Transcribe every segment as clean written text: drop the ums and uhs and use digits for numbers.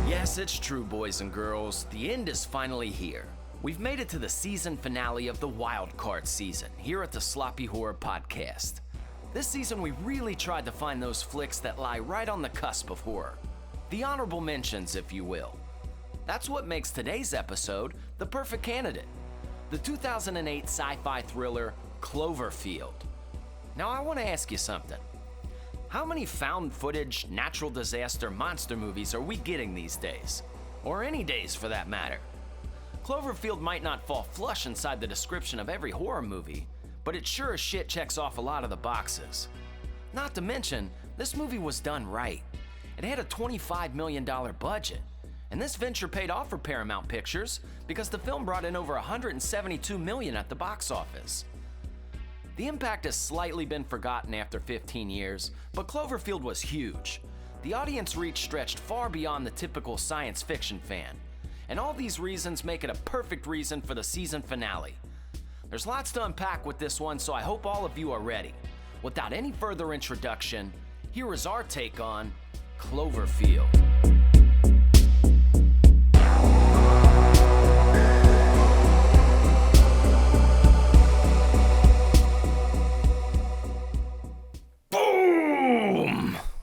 Yes, it's true, boys and girls. The end is finally here. We've made it to the season finale of the Wildcard season here at the Sloppy Horror Podcast. This season, we really tried to find those flicks that lie right on the cusp of horror. The honorable mentions, if you will. That's what makes today's episode the perfect candidate. The 2008 sci-fi thriller, Cloverfield. Now, I want to ask you something. How many found footage, natural disaster, monster movies are we getting these days? Or any days for that matter? Cloverfield might not fall flush inside the description of every horror movie, but it sure as shit checks off a lot of the boxes. Not to mention, this movie was done right. It had a $25 million budget, and this venture paid off for Paramount Pictures because the film brought in over $172 million at the box office. The impact has slightly been forgotten after 15 years, but Cloverfield was huge. The audience reach stretched far beyond the typical science fiction fan, and all these reasons make it a perfect reason for the season finale. There's lots to unpack with this one, so I hope all of you are ready. Without any further introduction, here is our take on Cloverfield.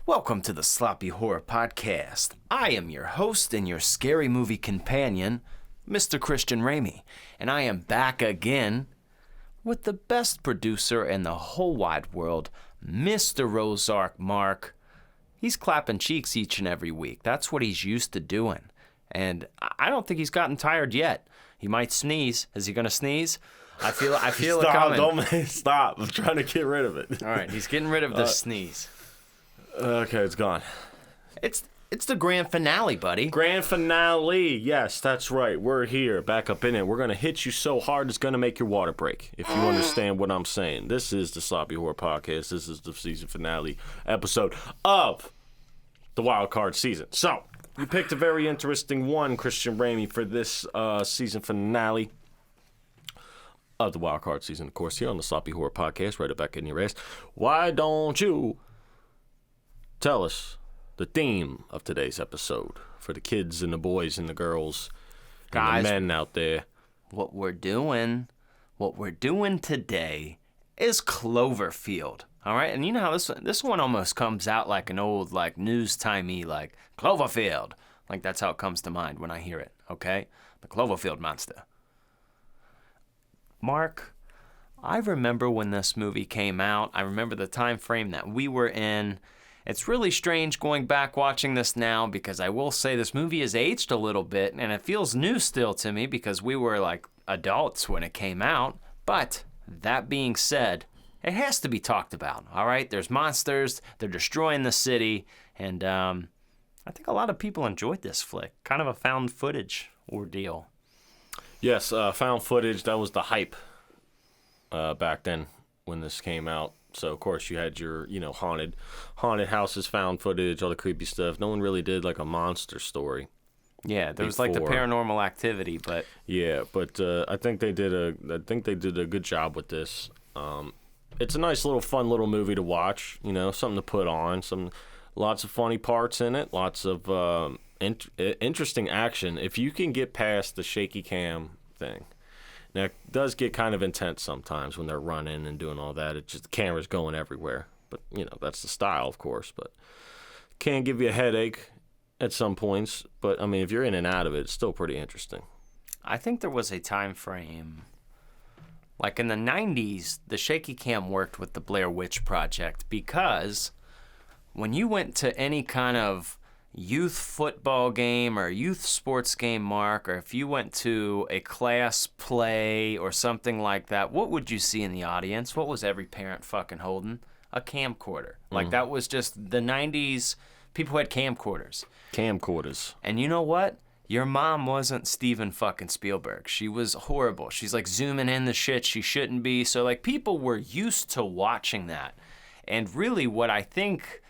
Welcome to the Sloppy Horror Podcast. I am your host and your scary movie companion, Mr. Christian Ramey, and I am back again with the best producer in the whole wide world, Mr. Ozark Mark. He's clapping cheeks each and every week. That's what he's used to doing, and I don't think he's gotten tired yet. He might sneeze. Is he going to sneeze? I feel it coming. Don't stop. I'm trying to get rid of it. All right, he's getting rid of the sneeze. Okay, it's gone. It's the grand finale, buddy. Grand finale. Yes, that's right. We're here, back up in it. We're going to hit you so hard it's going to make your water break, if you understand what I'm saying. This is the Sloppy Horror Podcast. This is the season finale episode of the Wildcard season. So, you picked a very interesting one, Christian Ramey, for this season finale of the Wildcard season, of course, here on the Sloppy Horror Podcast, right back in your ass. Why don't you tell us the theme of today's episode for the kids and the boys and the girls and the men out there? What we're doing today is Cloverfield. All right, and you know how this one almost comes out like an old news-timey Cloverfield. That's how it comes to mind when I hear it. Okay, the Cloverfield monster. Mark, I remember when this movie came out. I remember the time frame that we were in. It's really strange going back watching this now because I will say this movie has aged a little bit and it feels new still to me because we were adults when it came out. But that being said, it has to be talked about, all right? There's monsters, they're destroying the city, and I think a lot of people enjoyed this flick. Kind of a found footage ordeal. Yes, found footage, that was the hype back then when this came out. So, of course, you had your, haunted houses, found footage, all the creepy stuff. No one really did, a monster story. Yeah, there was, the Paranormal Activity, but... Yeah, but I think they did a good job with this. It's a nice fun little movie to watch, something to put on. Lots of funny parts in it, lots of interesting action. If you can get past the shaky cam thing. Now, it does get kind of intense sometimes when they're running and doing all that. It's just the camera's going everywhere. But, that's the style, of course. But can give you a headache at some points. But, if you're in and out of it, it's still pretty interesting. I think there was a time frame, in the 90s, the shaky cam worked with the Blair Witch Project because when you went to any kind of youth football game or youth sports game, Mark, or if you went to a class play or something like that, what would you see in the audience? What was every parent fucking holding? A camcorder. That was just the 90s. People had camcorders. And you know what? Your mom wasn't Steven fucking Spielberg. She was horrible. She's zooming in the shit she shouldn't be. So people were used to watching that. And really what I think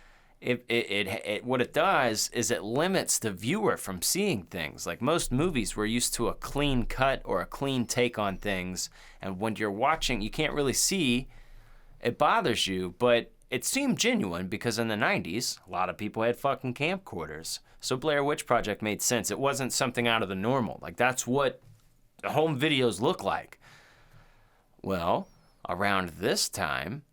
what it does is it limits the viewer from seeing things. Most movies, we're used to a clean cut or a clean take on things, and when you're watching, you can't really see. It bothers you, but it seemed genuine because in the 90s, a lot of people had fucking camcorders. So Blair Witch Project made sense. It wasn't something out of the normal. Like, that's what home videos look like. Well, around this time,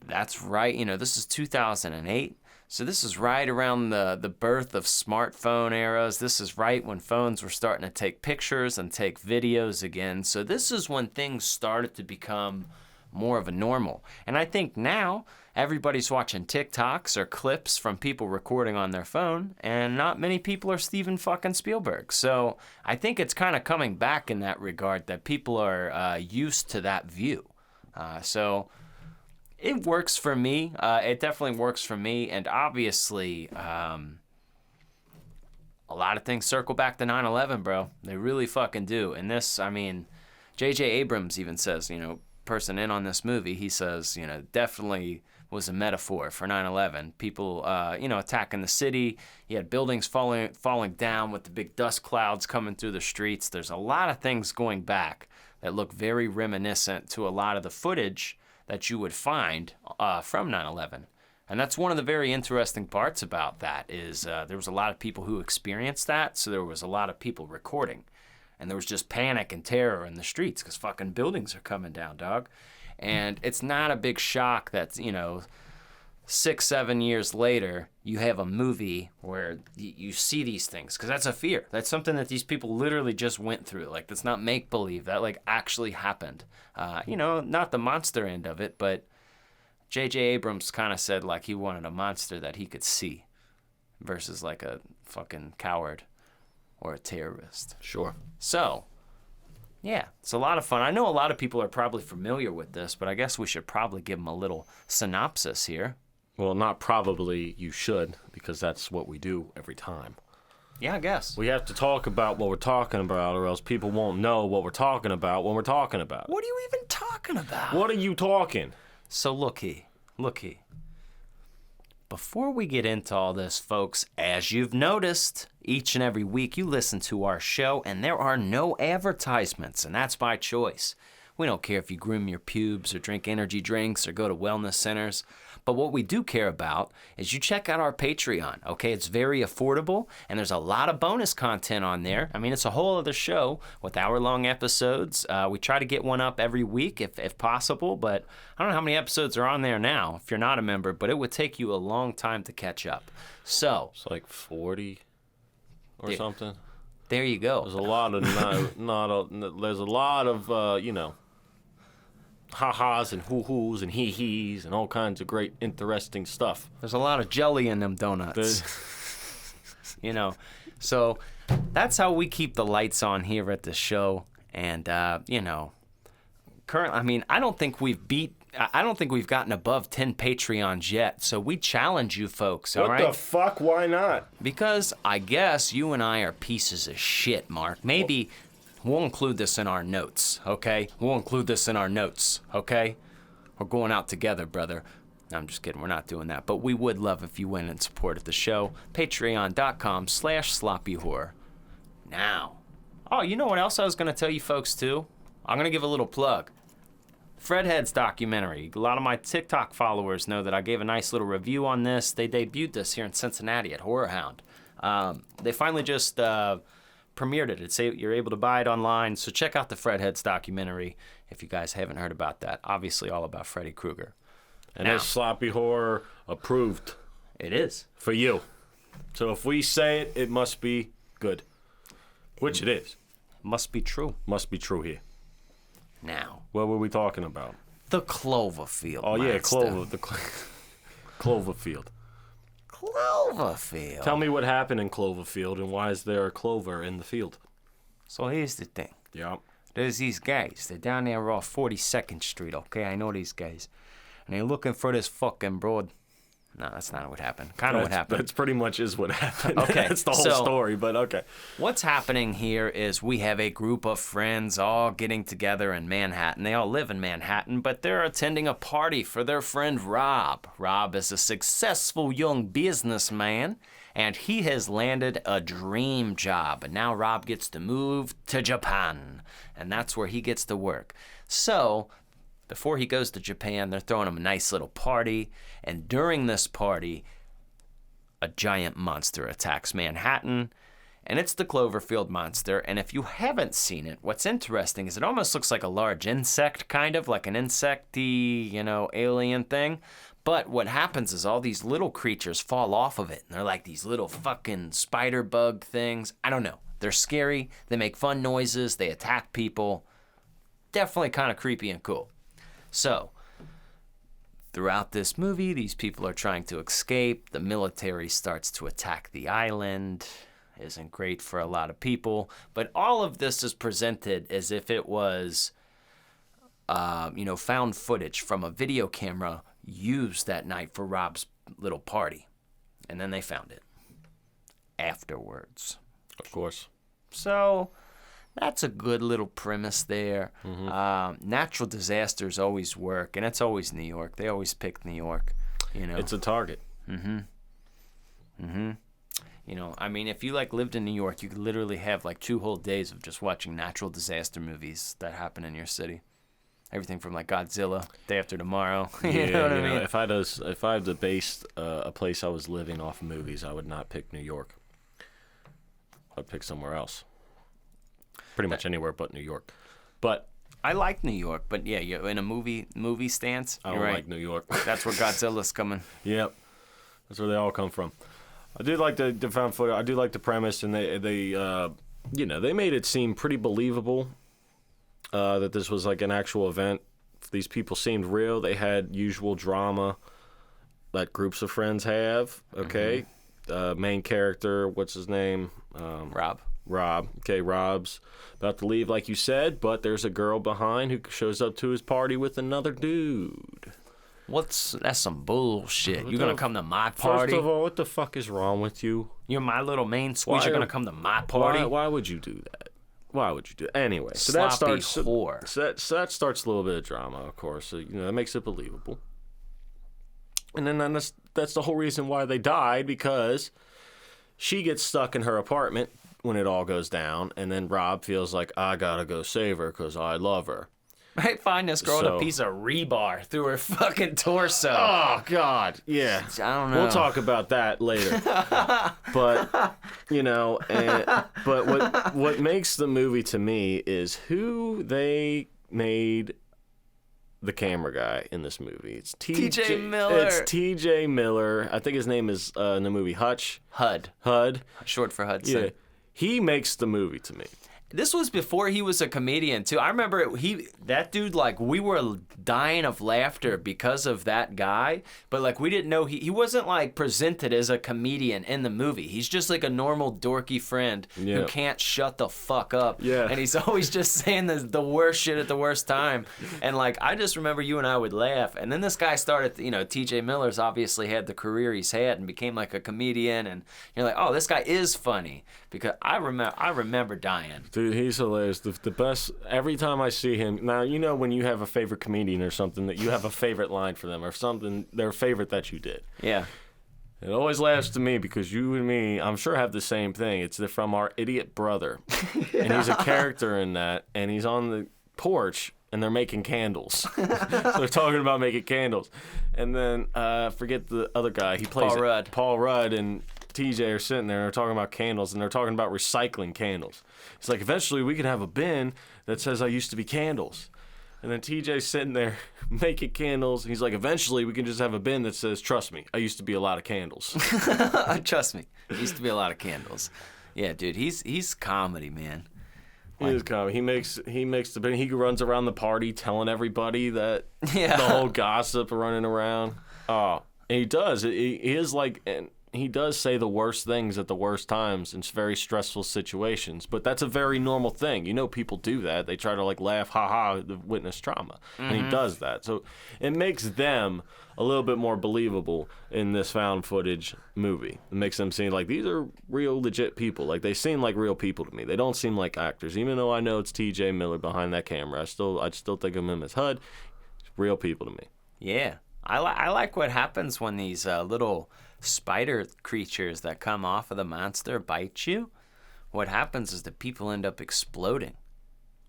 that's right, this is 2008. So this is right around the birth of smartphone eras. This is right when phones were starting to take pictures and take videos again. So this is when things started to become more of a normal. And I think now everybody's watching TikToks or clips from people recording on their phone, and not many people are Steven fucking Spielberg. So I think it's kind of coming back in that regard, that people are used to that view. So it works for me. It definitely works for me. And obviously, a lot of things circle back to 9/11, bro. They really fucking do. And this, I mean, J.J. Abrams even says, person in on this movie, he says, definitely was a metaphor for 9/11. People, attacking the city. You had buildings falling down with the big dust clouds coming through the streets. There's a lot of things going back that look very reminiscent to a lot of the footage that you would find from 9/11. And that's one of the very interesting parts about that is there was a lot of people who experienced that, so there was a lot of people recording. And there was just panic and terror in the streets because fucking buildings are coming down, dog. And it's not a big shock that, 6-7 years later, you have a movie where you see these things. Because that's a fear. That's something that these people literally just went through. Like, that's not make-believe. That, actually happened. Not the monster end of it, but J.J. Abrams kind of said, he wanted a monster that he could see versus, a fucking coward or a terrorist. Sure. So, yeah, it's a lot of fun. I know a lot of people are probably familiar with this, but I guess we should probably give them a little synopsis here. Well, not probably, you should, because that's what we do every time. Yeah, I guess. We have to talk about what we're talking about, or else people won't know what we're talking about when we're talking about it. What are you even talking about? What are you talking? So looky. Before we get into all this, folks, as you've noticed, each and every week you listen to our show and there are no advertisements, and that's by choice. We don't care if you groom your pubes or drink energy drinks or go to wellness centers. But what we do care about is you check out our Patreon, okay? It's very affordable, and there's a lot of bonus content on there. I mean, it's a whole other show with hour-long episodes. We try to get one up every week if possible, but I don't know how many episodes are on there now if you're not a member, but it would take you a long time to catch up. So it's like 40 or something. There you go. There's a lot of there's a lot of ha-has and hoo-hoos and hee-hees and all kinds of great, interesting stuff. There's a lot of jelly in them donuts. So that's how we keep the lights on here at the show. And, currently, I mean, I don't think we've gotten above 10 Patreons yet. So we challenge you folks, all right? What the fuck? Why not? Because I guess you and I are pieces of shit, Mark. Maybe we'll include this in our notes, okay? We're going out together, brother. No, I'm just kidding. We're not doing that. But we would love if you went and supported the show. Patreon.com/sloppyhorror. Now. Oh, you know what else I was going to tell you folks, too? I'm going to give a little plug. Fredhead's documentary. A lot of my TikTok followers know that I gave a nice little review on this. They debuted this here in Cincinnati at Horror Hound. They finally just premiered it. You're able to buy it online. So check out the Fredhead's documentary if you guys haven't heard about that. Obviously all about Freddy Krueger. And it's Sloppy Horror approved. It is. For you. So if we say it, it must be good. Which it is. Must be true. Must be true here. Now. What were we talking about? The Cloverfield. Oh, yeah, Cloverfield. Cloverfield. Cloverfield. Tell me what happened in Cloverfield and why is there a clover in the field? So here's the thing. Yeah. There's these guys. They're down there off 42nd Street, okay? I know these guys. And they're looking for this fucking broad. No, that's not what happened. Kind of what happened. That's pretty much is what happened. Okay. That's the whole story, but okay. What's happening here is we have a group of friends all getting together in Manhattan. They all live in Manhattan, but they're attending a party for their friend Rob. Rob is a successful young businessman, and he has landed a dream job. And now Rob gets to move to Japan, and that's where he gets to work. So before he goes to Japan, they're throwing him a nice little party. And during this party, a giant monster attacks Manhattan. And it's the Cloverfield monster. And if you haven't seen it, what's interesting is it almost looks like a large insect, kind of like an insecty, alien thing. But what happens is all these little creatures fall off of it. And they're like these little fucking spider bug things. I don't know. They're scary. They make fun noises. They attack people. Definitely kind of creepy and cool. So, throughout this movie, these people are trying to escape. The military starts to attack the island. Isn't great for a lot of people. But all of this is presented as if it was, found footage from a video camera used that night for Rob's little party. And then they found it afterwards. Of course. So that's a good little premise there. Mm-hmm. Natural disasters always work, and it's always New York. They always pick New York. It's a target. If you lived in New York, you could literally have 2 whole days of just watching natural disaster movies that happen in your city. Everything from Godzilla, Day After Tomorrow. You know what I mean? If I had to base a place I was living off of movies, I would not pick New York. I'd pick somewhere else. Pretty much anywhere but New York. But I like New York, but yeah, you're in a movie stance. I don't right. like New York. That's where Godzilla's coming. Yep, that's where they all come from. I do like the found footage. I do like the premise, and they made it seem pretty believable that this was an actual event. These people seemed real. They had usual drama that groups of friends have. Okay, main character, what's his name? Rob. Okay, Rob's about to leave, like you said, but there's a girl behind who shows up to his party with another dude. That's some bullshit. You're gonna come to my party? First of all, what the fuck is wrong with you? You're my little main squeeze. You're gonna come to my party? Why would you do that? Why would you do that? Anyway, so Sloppy that starts whore. So that starts a little bit of drama, of course. So that makes it believable. And then that's the whole reason why they died, because she gets stuck in her apartment when it all goes down, and then Rob feels like, I gotta go save her because I love her. I find this girl with a piece of rebar through her fucking torso. Oh, God. Yeah. I don't know. We'll talk about that later. But, but what makes the movie to me is who they made the camera guy in this movie. It's T.J. Miller. It's T.J. Miller. I think his name is in the movie Hutch. HUD. Short for Hudson. Yeah. He makes the movie to me. This was before he was a comedian, too. I remember that dude, we were dying of laughter because of that guy. But, we didn't know he wasn't, presented as a comedian in the movie. He's just, a normal dorky friend who can't shut the fuck up. Yeah. And he's always just saying the worst shit at the worst time. And, I just remember you and I would laugh. And then this guy started, T.J. Miller's obviously had the career he's had and became, a comedian. And you're like, oh, this guy is funny. Because I remember dying. Dude, he's hilarious. The best, every time I see him. Now, when you have a favorite comedian or something, that you have a favorite line for them or something, their favorite that you did. Yeah. It always laughs to me because you and me, I'm sure, have the same thing. It's from our idiot brother. And he's a character in that. And he's on the porch and they're making candles. So they're talking about making candles. And then, forget the other guy. He plays Paul Rudd and TJ are sitting there and they're talking about candles and they're talking about recycling candles. It's eventually we can have a bin that says I used to be candles. And then TJ's sitting there making candles. He's eventually we can just have a bin that says, trust me, I used to be a lot of candles. Trust me, I used to be a lot of candles. Yeah, dude, he's comedy, man. He is comedy. He makes the bin. He runs around the party telling everybody that the whole gossip running around. Oh, and he does. He is and he does say the worst things at the worst times in very stressful situations, but that's a very normal thing. People do that. They try to laugh, the witness trauma, and he does that. So it makes them a little bit more believable in this found footage movie. It makes them seem like these are real, legit people. They seem like real people to me. They don't seem like actors, even though I know it's T.J. Miller behind that camera. I still think of him as HUD. It's real people to me. Yeah, I like what happens when these little spider creatures that come off of the monster bite you. What happens is that people end up exploding.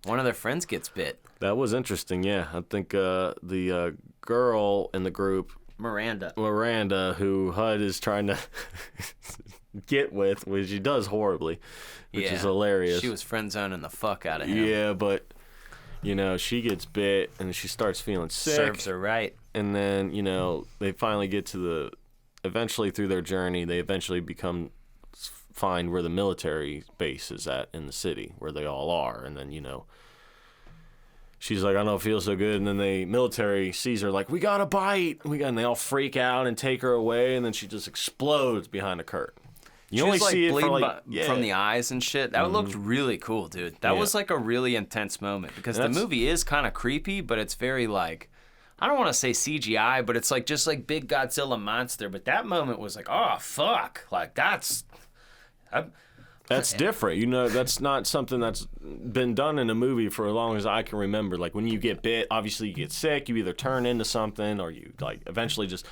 One of their friends gets bit. That was interesting, yeah. I think the girl in the group, Miranda, who HUD is trying to get with, which she does horribly, which is hilarious. She was friend-zoning the fuck out of him. Yeah, but, she gets bit, and she starts feeling sick. Serves her right. And then, they finally get to eventually through their journey, they eventually find where the military base is at in the city, where they all are. And then, she's like, I don't feel so good. And then the military sees her like, we got a bite. And they all freak out and take her away. And then she just explodes behind a curtain. You only see it from the eyes and shit. That looked really cool, dude. That was like a really intense moment because the movie is kind of creepy, but it's very like, I don't want to say CGI, but it's like just like big Godzilla monster. But that moment was like, oh fuck, like that's different. That's not something that's been done in a movie for as long as I can remember. Like when you get bit, obviously you get sick, you either turn into something or you like eventually just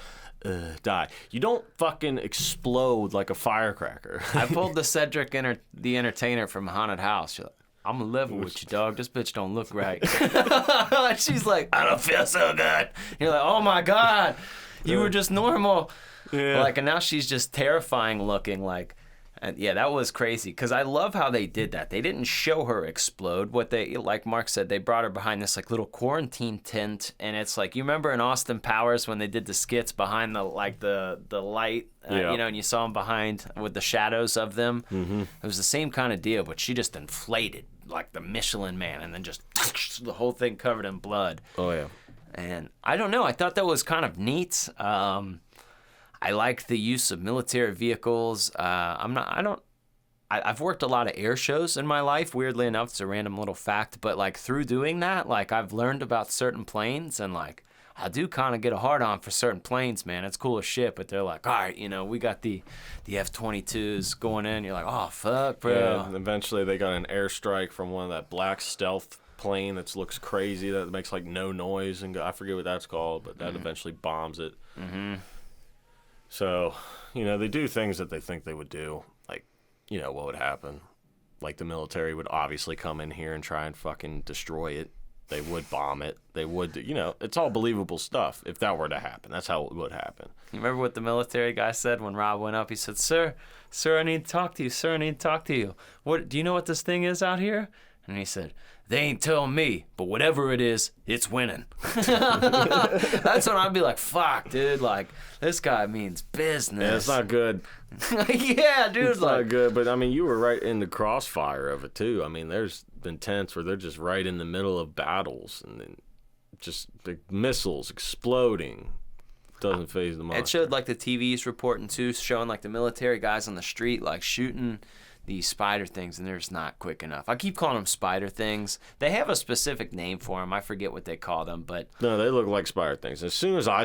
die. You don't fucking explode like a firecracker. I pulled the Cedric the Entertainer from Haunted House. She's like, I'm gonna level with you, dog. This bitch don't look right. She's like, I don't feel so good. You're like, oh my God, you were just normal. Yeah. Like, and now she's just terrifying looking. Like, and yeah, that was crazy. Because I love how they did that. They didn't show her explode. What they, like Mark said, they brought her behind this like little quarantine tent, and it's like, you remember in Austin Powers when they did the skits behind the light, and you saw them behind with the shadows of them. Mm-hmm. It was the same kind of deal, but she just inflated like the Michelin Man, and then just the whole thing covered in blood. Oh yeah. And I don't know. I thought that was kind of neat. I like the use of military vehicles. I've worked a lot of air shows in my life. Weirdly enough, it's a random little fact, but like through doing that, like I've learned about certain planes, and like I do kind of get a hard on for certain planes, man. It's cool as shit, but they're like, all right, we got the F-22s going in. You're like, oh fuck, bro. Yeah. And eventually, they got an airstrike from one of that black stealth plane that looks crazy, that makes like no noise, and I forget what that's called, but that eventually bombs it. Mm-hmm. So, they do things that they think they would do. Like, what would happen? Like, the military would obviously come in here and try and fucking destroy it. They would bomb it. They would, it's all believable stuff if that were to happen. That's how it would happen. You remember what the military guy said when Rob went up? He said, Sir, I need to talk to you. Sir, I need to talk to you. Do you know what this thing is out here? And he said, they ain't telling me, but whatever it is, it's winning. That's when I'd be like, fuck, dude, like, this guy means business. Yeah, it's not good. Yeah, dude. It's not good, but, you were right in the crossfire of it, too. There's been tents where they're just right in the middle of battles, and then just the missiles exploding. Doesn't faze them off. It showed, like, the TVs reporting, too, showing, like, the military guys on the street, like, shooting these spider things, and they're just not quick enough. I keep calling them spider things. They have a specific name for them. I forget what they call them, but no, they look like spider things. As soon as I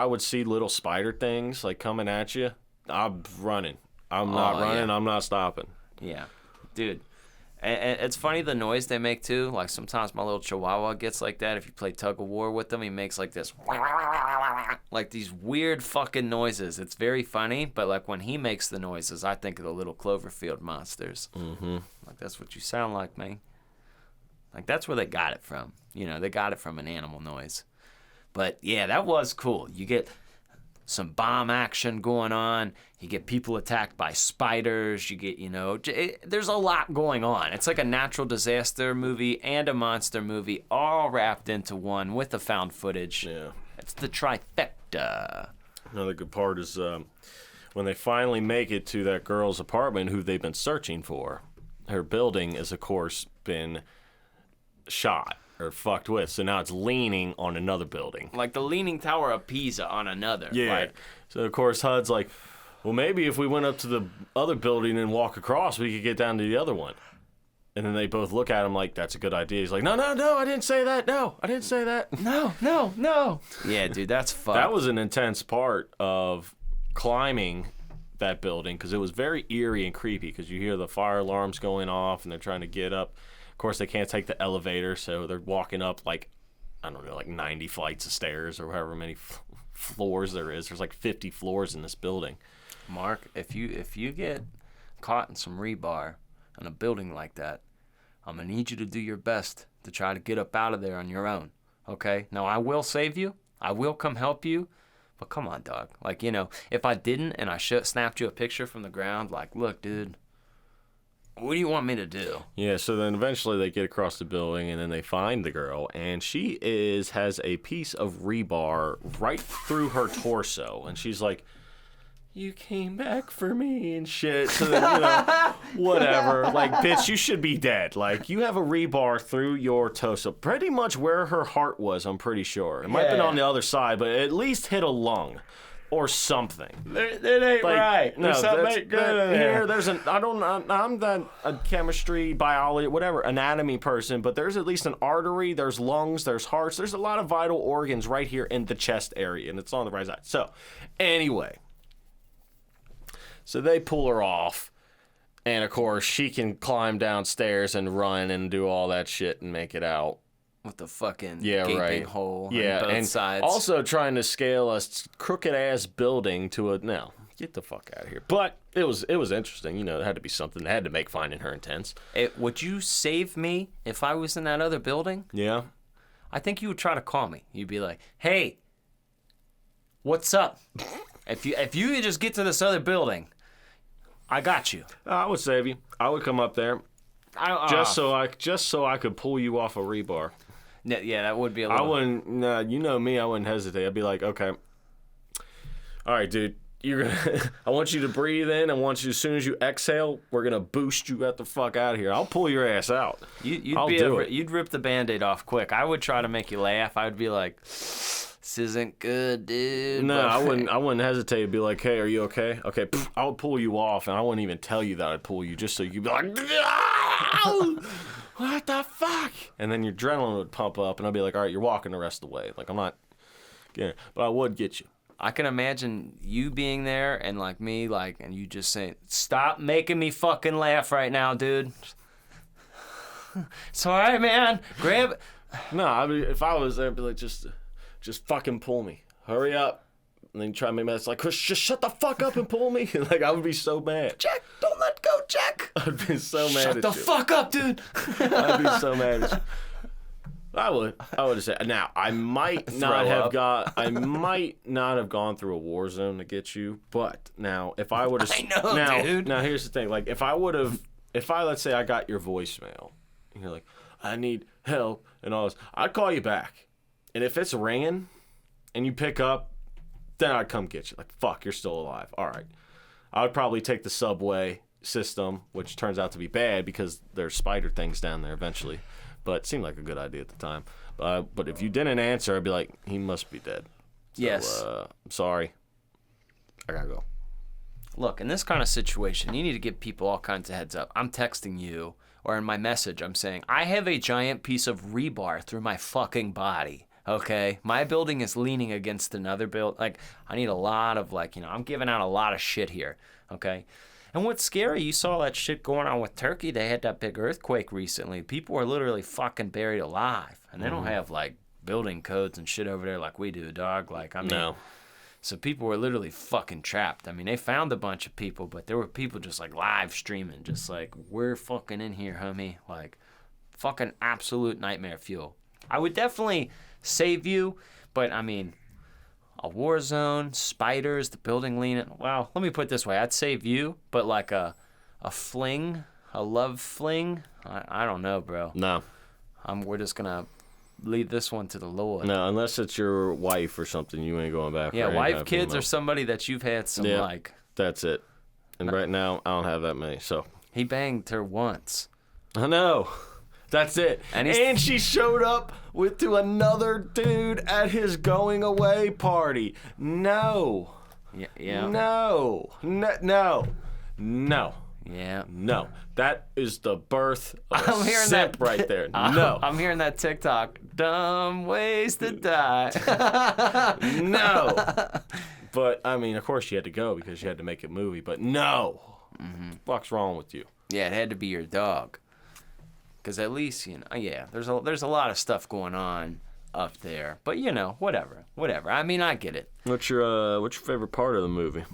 would see little spider things like coming at you, I'm running. I'm not running. Yeah. I'm not stopping. Yeah, dude. And it's funny the noise they make too. Like sometimes my little chihuahua gets like that. If you play tug of war with him, he makes like this, like these weird fucking noises. It's very funny, but like when he makes the noises, I think of the little Cloverfield monsters. Mm-hmm. Like that's what you sound like, man. Like that's where they got it from. They got it from an animal noise. But yeah, that was cool. You get some bomb action going on. You get people attacked by spiders. You get, there's a lot going on. It's like a natural disaster movie and a monster movie all wrapped into one with the found footage. Yeah. It's the trifecta. Another good part is when they finally make it to that girl's apartment who they've been searching for. Her building has, of course, been shot or fucked with, so now it's leaning on another building. Like the Leaning Tower of Pisa on another. Yeah. Like, so, of course, HUD's like, well, maybe if we went up to the other building and walk across, we could get down to the other one. And then they both look at him like, that's a good idea. He's like, no, I didn't say that. No, I didn't say that. No. Yeah, dude, that's fucked. That was an intense part of climbing that building because it was very eerie and creepy because you hear the fire alarms going off and they're trying to get up. Of course, they can't take the elevator, so they're walking up like 90 flights of stairs or however many floors there is. There's like 50 floors in this building. Mark, if you get caught in some rebar on a building like that, I'm going to need you to do your best to try to get up out of there on your own, okay? Now, I will save you. I will come help you. But come on, dog. Like, if I didn't and I snapped you a picture from the ground, like, look, dude, what do you want me to do? Yeah, so then eventually they get across the building, and then they find the girl, and she has a piece of rebar right through her torso, and she's like, you came back for me and shit. So then, whatever. Like, bitch, you should be dead. Like, you have a rebar through your torso, pretty much where her heart was, I'm pretty sure. It might have been on the other side, but it at least hit a lung. Or something. It ain't like, right. No, something ain't good in there. I'm not a chemistry, biology, whatever, anatomy person, but there's at least an artery, there's lungs, there's hearts, there's a lot of vital organs right here in the chest area, and it's on the right side. So, anyway. So they pull her off, and of course, she can climb downstairs and run and do all that shit and make it out. With the fucking gaping hole on both sides. Also trying to scale a crooked-ass building to no, get the fuck out of here. But it was interesting. It had to be something. They had to make finding her intense. Would you save me if I was in that other building? Yeah. I think you would try to call me. You'd be like, hey, what's up? If you could just get to this other building, I got you. I would save you. I would come up there. Just so I could pull you off a rebar. Yeah, that would be a little... I wouldn't... Nah, you know me, I wouldn't hesitate. I'd be like, okay. All right, dude. You're gonna... I want you to breathe in. I want you, as soon as you exhale, we're going to boost you the fuck out of here. I'll pull your ass out. You'd rip the Band-Aid off quick. I would try to make you laugh. I would be like, this isn't good, dude. No, I wouldn't hesitate to be like, hey, are you okay? Okay, I would pull you off, and I wouldn't even tell you that I'd pull you, just so you'd be like... What the fuck? And then your adrenaline would pump up, and I'd be like, all right, you're walking the rest of the way. Like, I'm not getting it, but I would get you. I can imagine you being there and, like, me, like, and you just saying, stop making me fucking laugh right now, dude. It's all right, man. Grab... No, I mean, if I was there, I'd be like, just fucking pull me. Hurry up. And then you try to make me, it's like, Chris, just shut the fuck up and pull me. Like, I would be so mad. Jack, don't let go, Jack. I'd be so mad at you. Shut the fuck up, dude. I'd be so mad at you. I would have said. Now, I might not have gone through a war zone to get you, but now if I would have, dude. Now here's the thing. Like, let's say I got your voicemail, and you're like, I need help and all this, I'd call you back, and if it's ringing, and you pick up, then I'd come get you. Like, fuck, you're still alive. All right. I would probably take the subway system, which turns out to be bad because there's spider things down there eventually. But it seemed like a good idea at the time. But if you didn't answer, I'd be like, he must be dead. So, yes. I'm sorry. I gotta go. Look, in this kind of situation, you need to give people all kinds of heads up. I'm texting you, or in my message, I'm saying, I have a giant piece of rebar through my fucking body. Okay, my building is leaning against another build. Like, I need a lot of, like, I'm giving out a lot of shit here. Okay, and what's scary, you saw that shit going on with Turkey. They had that big earthquake recently. People are literally fucking buried alive, and they don't have like building codes and shit over there like we do, dog. Like, I mean, no. So people were literally fucking trapped. I mean, they found a bunch of people, but there were people just like live streaming, just like, we're fucking in here, homie. Like, fucking absolute nightmare fuel. I would definitely save you, but I mean, a war zone, spiders, the building leaning. Well, let me put it this way: I'd save you, but like a fling, a love fling. I don't know, bro. No. We're just gonna leave this one to the Lord. No, unless it's your wife or something, you ain't going back. Yeah, wife, kids, or somebody that you've had some like. That's it. And right now, I don't have that many. So he banged her once. I know. That's it. And she showed up to another dude at his going away party. No. Yeah. No. Yeah. No. That is the birth of a simp right there. No. I'm hearing that TikTok. Dumb ways to die. No. But, I mean, of course she had to go because she had to make a movie. But no. What's wrong with you? Yeah, it had to be your dog. Because at least, there's a lot of stuff going on up there. But, whatever. I mean, I get it. What's your favorite part of the movie?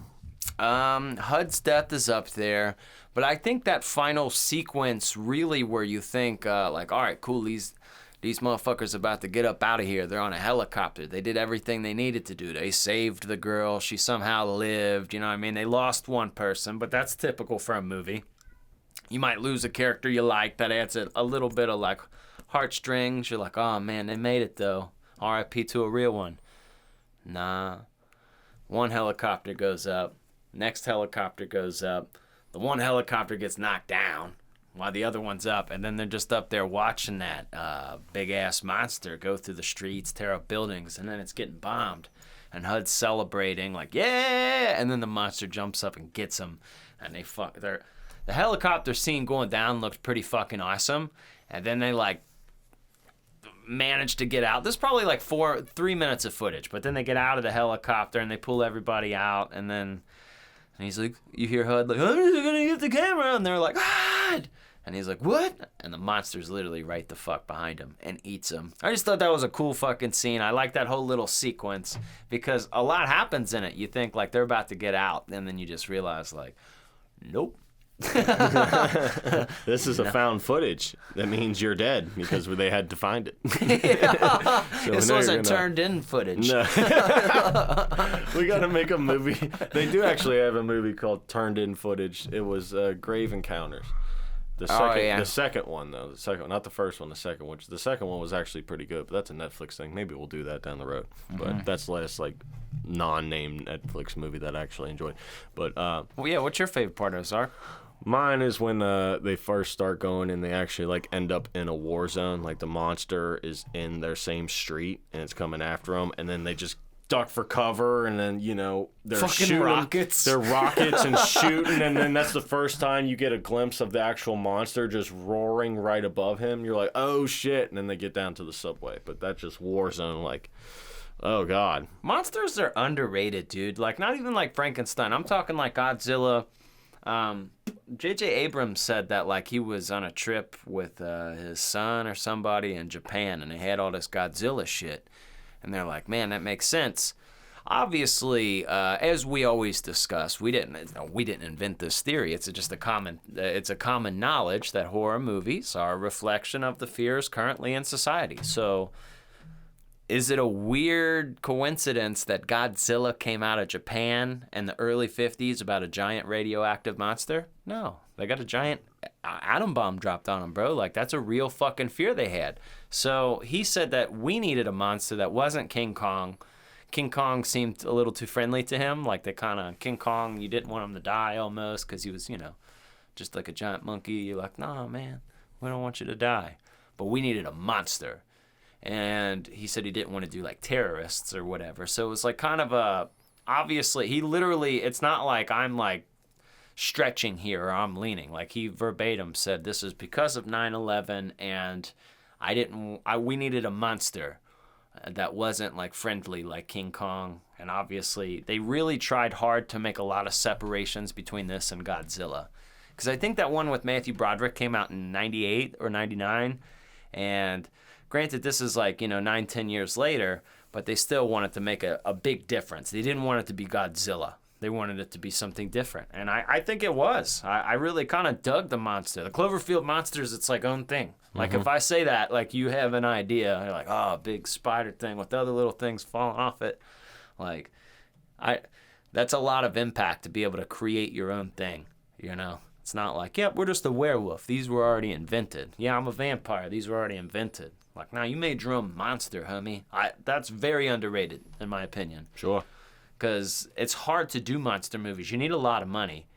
HUD's death is up there, but I think that final sequence really where you think, like, all right, cool, these motherfuckers about to get up out of here. They're on a helicopter. They did everything they needed to do. They saved the girl. She somehow lived. You know what I mean? They lost one person, but that's typical for a movie. You might lose a character you like. That adds a little bit of, like, heartstrings. You're like, oh, man, they made it, though. R.I.P. to a real one. Nah. One helicopter goes up. Next helicopter goes up. The one helicopter gets knocked down while the other one's up, and then they're just up there watching that big-ass monster go through the streets, tear up buildings, and then it's getting bombed. And HUD's celebrating, like, yeah! And then the monster jumps up and gets them, and the helicopter scene going down looked pretty fucking awesome, and then they, like, managed to get out. There's probably, like, 3 minutes of footage, but then they get out of the helicopter, and they pull everybody out, and then... And he's like, you hear HUD like, I'm just gonna get the camera, and they're like, HUD! And he's like, what? And the monster's literally right the fuck behind him and eats him. I just thought that was a cool fucking scene. I like that whole little sequence because a lot happens in it. You think like they're about to get out, and then you just realize like, nope. This is a found footage. That means you're dead because they had to find it. Yeah. So this wasn't turned in footage. No. We got to make a movie. They do actually have a movie called Turned In Footage. It was Grave Encounters. The second one though, not the first one, the second one. The second one was actually pretty good, but that's a Netflix thing. Maybe we'll do that down the road. But that's the last like non-named Netflix movie that I actually enjoyed. But well, yeah, what's your favorite part of Ozark? Mine is when they first start going and they actually like end up in a war zone. Like the monster is in their same street and it's coming after them, and then they just duck for cover, and then they're fucking shooting rockets. They're rockets and shooting, and then that's the first time you get a glimpse of the actual monster just roaring right above him. You're like, oh shit, and then they get down to the subway. But that's just war zone, like, oh god. Monsters are underrated, dude. Like not even like Frankenstein. I'm talking like Godzilla. J.J. Abrams said that like he was on a trip with his son or somebody in Japan, and they had all this Godzilla shit. And they're like, man, that makes sense. Obviously, as we always discuss, we didn't invent this theory. It's just a common knowledge that horror movies are a reflection of the fears currently in society. So, is it a weird coincidence that Godzilla came out of Japan in the early 50s about a giant radioactive monster? No, they got a giant atom bomb dropped on them, bro. Like, that's a real fucking fear they had. So he said that we needed a monster that wasn't King Kong. King Kong seemed a little too friendly to him. Like, King Kong, you didn't want him to die almost because he was, just like a giant monkey. You're like, nah, man, we don't want you to die. But we needed a monster. And he said he didn't want to do, like, terrorists or whatever. So it was, like, kind of obviously, he literally, it's not like I'm, like, stretching here or I'm leaning. Like, he verbatim said this is because of 9/11 and we needed a monster that wasn't like friendly like King Kong. And obviously they really tried hard to make a lot of separations between this and Godzilla, because I think that one with Matthew Broderick came out in 98 or 99, and granted this is like 9-10 years later, but they still wanted to make a big difference. They didn't want it to be Godzilla. They wanted it to be something different. And I think it was. I really kind of dug the monster. The Cloverfield monsters, it's like own thing. Like if I say that, like you have an idea, you're like, oh, big spider thing with other little things falling off it. Like, that's a lot of impact to be able to create your own thing, It's not like, we're just a werewolf. These were already invented. Yeah, I'm a vampire. These were already invented. Like, now you made your own monster, homie. That's very underrated, in my opinion. Sure. Because it's hard to do monster movies. You need a lot of money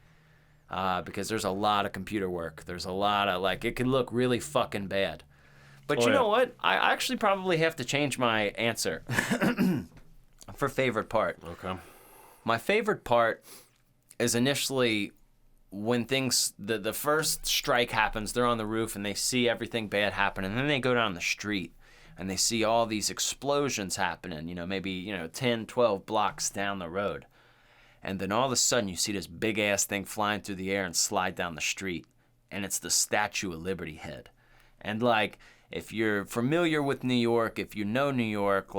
because there's a lot of computer work. There's a lot of, it can look really fucking bad. But you know what? I actually probably have to change my answer for favorite part. Okay. My favorite part is initially when the first strike happens, they're on the roof and they see everything bad happen, and then they go down the street. And they see all these explosions happening, maybe, 10, 12 blocks down the road. And then all of a sudden you see this big-ass thing flying through the air and slide down the street. And it's the Statue of Liberty head. And, if you're familiar with New York, if you know New York,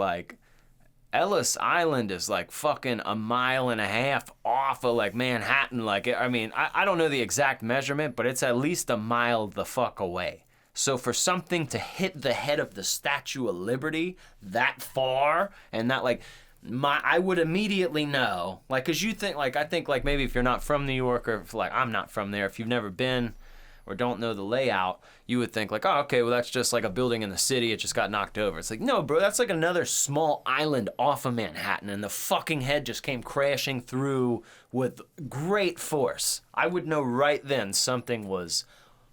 Ellis Island is like fucking a mile and a half off of like Manhattan. Like, I mean, I don't know the exact measurement, but it's at least a mile the fuck away. So for something to hit the head of the Statue of Liberty that far and not like, I would immediately know, like, cause you think like, I think like maybe if you're not from New York or if like I'm not from there, if you've never been or don't know the layout, you would think like, oh, okay, well that's just like a building in the city, it just got knocked over. It's like, no, bro, that's like another small island off of Manhattan and the fucking head just came crashing through with great force. I would know right then something was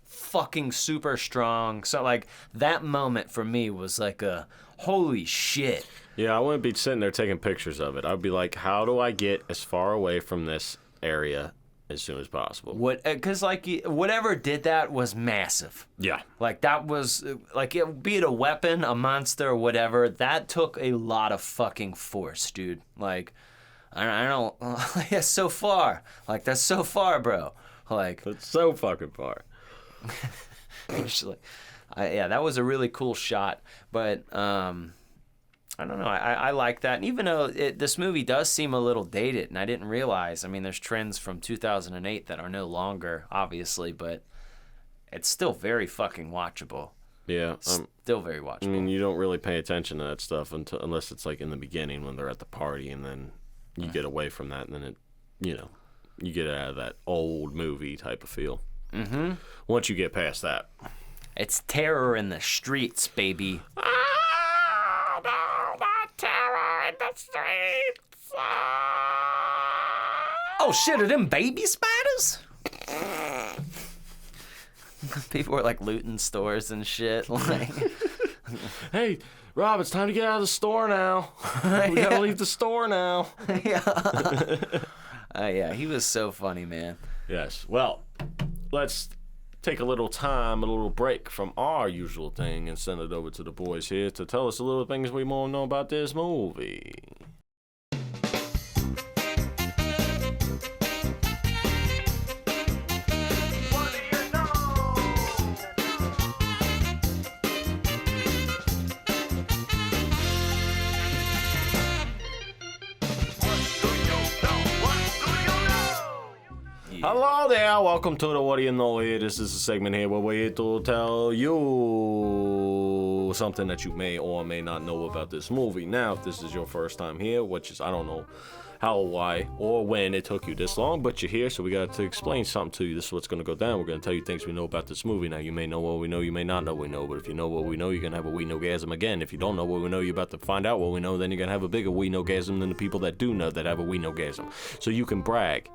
fucking super strong. So like that moment for me was like a holy shit. Yeah, I wouldn't be sitting there taking pictures of it. I'd be like, how do I get as far away from this area as soon as possible? Because like whatever did that was massive. Yeah. Like that was like be it a weapon, a monster, or whatever. That took a lot of fucking force, dude. Like I don't. That's so far. Like that's so far, bro. Like It's so fucking far. Actually, yeah, that was a really cool shot. But I don't know. I like that. And even though this movie does seem a little dated, and I didn't realize, I mean, there's trends from 2008 that are no longer, obviously, but it's still very fucking watchable. Yeah. Still very watchable. I mean, you don't really pay attention to that stuff unless it's like in the beginning when they're at the party, and then you get away from that, and then you get out of that old movie type of feel. Mm-hmm. Once you get past that. It's terror in the streets, baby. Oh, no, not terror in the streets. Oh, shit, are them baby spiders? People were, like, looting stores and shit. Like, hey, Rob, it's time to get out of the store now. We gotta leave the store now. Yeah, he was so funny, man. Yes. Well, let's take a little time, a little break from our usual thing and send it over to the boys here to tell us a little things we want to know about this movie. Hello there, welcome to the What Do You Know here. This is a segment here where we're here to tell you something that you may or may not know about this movie. Now, if this is your first time here, which is, I don't know how, why, or when it took you this long, but you're here, so we got to explain something to you. This is what's going to go down. We're going to tell you things we know about this movie. Now, you may know what we know, you may not know what we know, but if you know what we know, you're going to have a we-know-gasm again. If you don't know what we know, you're about to find out what we know, then you're going to have a bigger we-know-gasm than the people that do know that have a we-know-gasm. So you can brag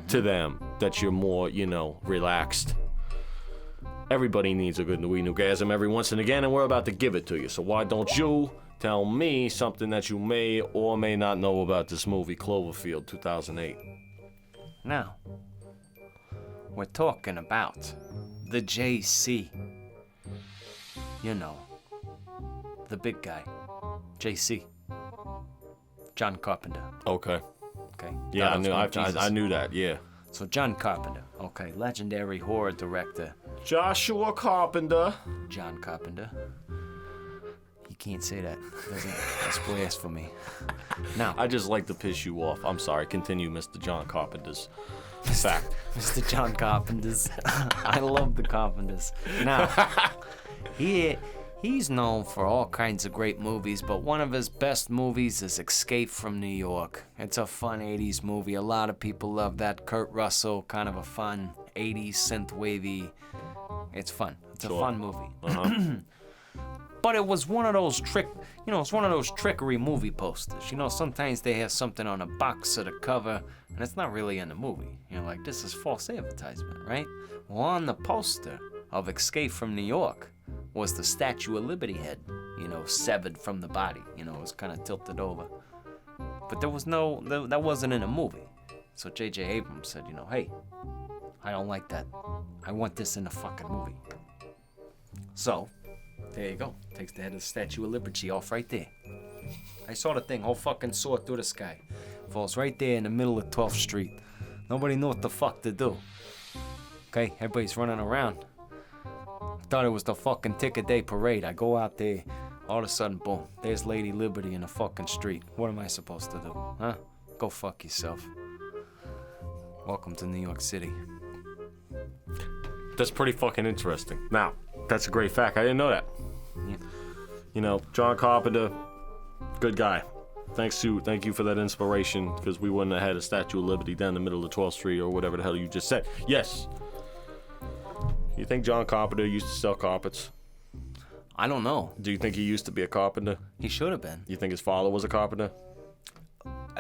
to them that you're more, relaxed. Everybody needs a good we-know-gasm every once and again, and we're about to give it to you. So why don't you tell me something that you may or may not know about this movie, Cloverfield, 2008. Now, we're talking about the JC. You know, the big guy, JC. John Carpenter. Okay. Okay. Yeah, God, I knew that, yeah. So John Carpenter, okay, legendary horror director. Joshua Carpenter. John Carpenter. You can't say that. That's blasphemy. Now, I just like to piss you off. I'm sorry. Continue, Mr. John Carpenter's fact. Mr. John Carpenter's. I love the Carpenters. Now, he's known for all kinds of great movies, but one of his best movies is Escape from New York. It's a fun 80s movie. A lot of people love that. Kurt Russell, kind of a fun 80s synth-wavy. It's fun. It's a fun movie. Uh-huh. But it was one of those it's one of those trickery movie posters. Sometimes they have something on the box or the cover, and it's not really in the movie. Like, this is false advertisement, right? Well, on the poster of Escape from New York was the Statue of Liberty head, severed from the body. It was kind of tilted over. But that wasn't in the movie. So J.J. Abrams said, hey, I don't like that. I want this in the fucking movie. So, there you go. Takes the head of the Statue of Liberty off right there. I saw the thing, whole fucking soar through the sky. Falls right there in the middle of 12th Street. Nobody knew what the fuck to do. Okay, everybody's running around. I thought it was the fucking Ticket Day parade. I go out there, All of a sudden, boom, there's Lady Liberty in the fucking street. What am I supposed to do? Huh? Go fuck yourself. Welcome to New York City. That's pretty fucking interesting. Now, that's a great fact. I didn't know that. Yeah. You know, John Carpenter, good guy. Thank you for that inspiration, because we wouldn't have had a Statue of Liberty down the middle of 12th Street or whatever the hell you just said. Yes. You think John Carpenter used to sell carpets? I don't know. Do you think he used to be a carpenter? He should have been. You think his father was a carpenter?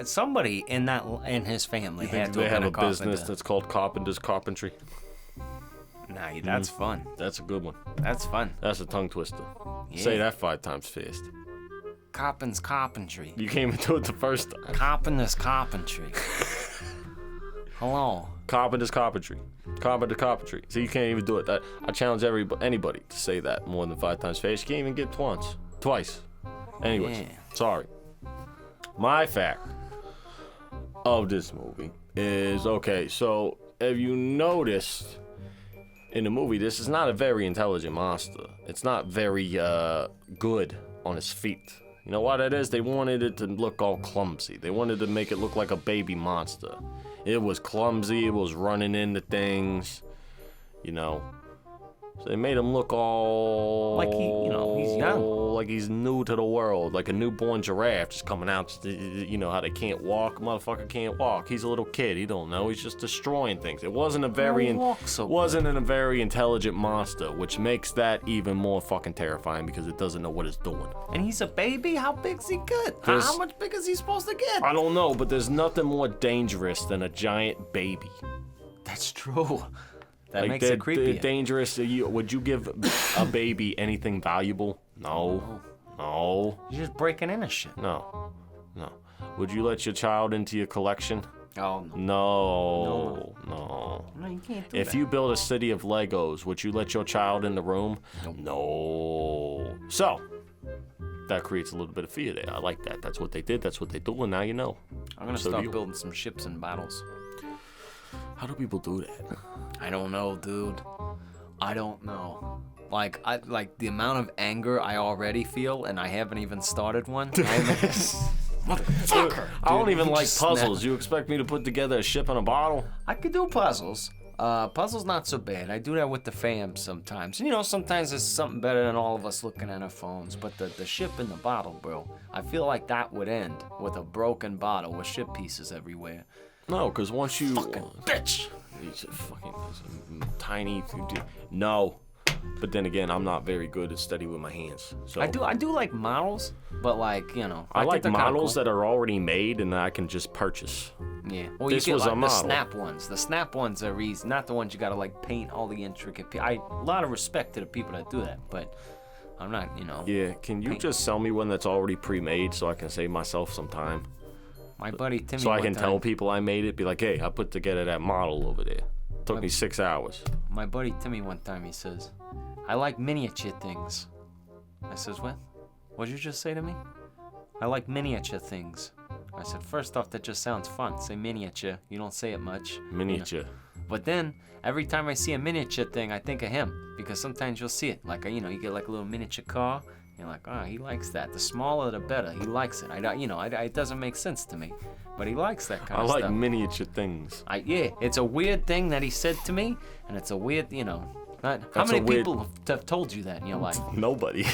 Somebody in his family had to they have been have a a carpenter. business that's called Carpenter's Carpentry? Nah, that's fun. That's a good one. That's fun. That's a tongue twister. Yeah. Say that 5 times fast. Carpenter's Carpentry. You can't even do it the first time. Carpenter's Carpentry. Hello. Carpenter's Carpentry. Carpenter Carpentry. See, you can't even do it. I challenge anybody to say that more than 5 times fast. You can't even get it twice. Anyways, Yeah. sorry. My fact of this movie is, okay, so if you noticed in the movie, this is not a very intelligent monster. It's not very good on his feet. You know why that is? They wanted it to look all clumsy. They wanted to make it look like a baby monster. It was clumsy. It was running into things, you know. So they made him look all... Like he's young. Like he's new to the world. Like a newborn giraffe just coming out. You know how they can't walk? Motherfucker can't walk. He's a little kid. He don't know. He's just destroying things. It wasn't a very... wasn't a very intelligent monster, which makes that even more fucking terrifying because it doesn't know what it's doing. And he's a baby? How big's he good? How much big is he supposed to get? I don't know, but there's nothing more dangerous than a giant baby. That's true. That Like makes it creepy. Dangerous. Would you give a baby anything valuable? No. You're just breaking into shit. No. Would you let your child into your collection? Oh, no. No. No, you can't do If that. you build a city of Legos, would you let your child in the room? Nope. No. So, that creates a little bit of fear there. I like that. That's what they did. That's what they do, and now you know. I'm going to So start do you. building some ships and battles. How do people do that? I don't know, dude. I don't know. Like the amount of anger I already feel, and I haven't even started one. Motherfucker! I don't even like just puzzles. snap. You expect me to put together a ship in a bottle? I could do puzzles. Puzzles not so bad. I do that with the fam sometimes. You know, sometimes it's something better than all of us looking at our phones. But the ship in the bottle, bro, I feel like that would end with a broken bottle with ship pieces everywhere. No, because once you... Fucking bitch! He's a fucking tiny... No. But then again, I'm not very good at steady with my hands. So I do like models, but like, you know. I like think they're kinda models cool. that are already made and that I can just purchase. Yeah. Well, This you get was a like the model. snap ones. The snap ones are easy, not the ones you gotta like paint all the intricate. A lot of respect to the people that do that, but I'm not, you know. Yeah, can you just sell me one that's already pre-made so I can save myself some time? My buddy Timmy. So I one can time, tell people I made it, be like, hey, I put together that model over there. Took me 6 hours. My buddy Timmy one time, he says, I like miniature things. I says, what? What'd you just say to me? I like miniature things. I said, first off, that just sounds fun. Say miniature. You don't say it much. Miniature. But then, every time I see a miniature thing, I think of him. Because sometimes you'll see it. Like, you know, you get like a little miniature car. You're like, oh, he likes that. The smaller, the better. He likes it. It doesn't make sense to me. But he likes that kind I of like stuff. miniature things. Yeah, it's a weird thing that he said to me. And it's a weird, you know. How That's many a weird- people have told you that in your life? Nobody.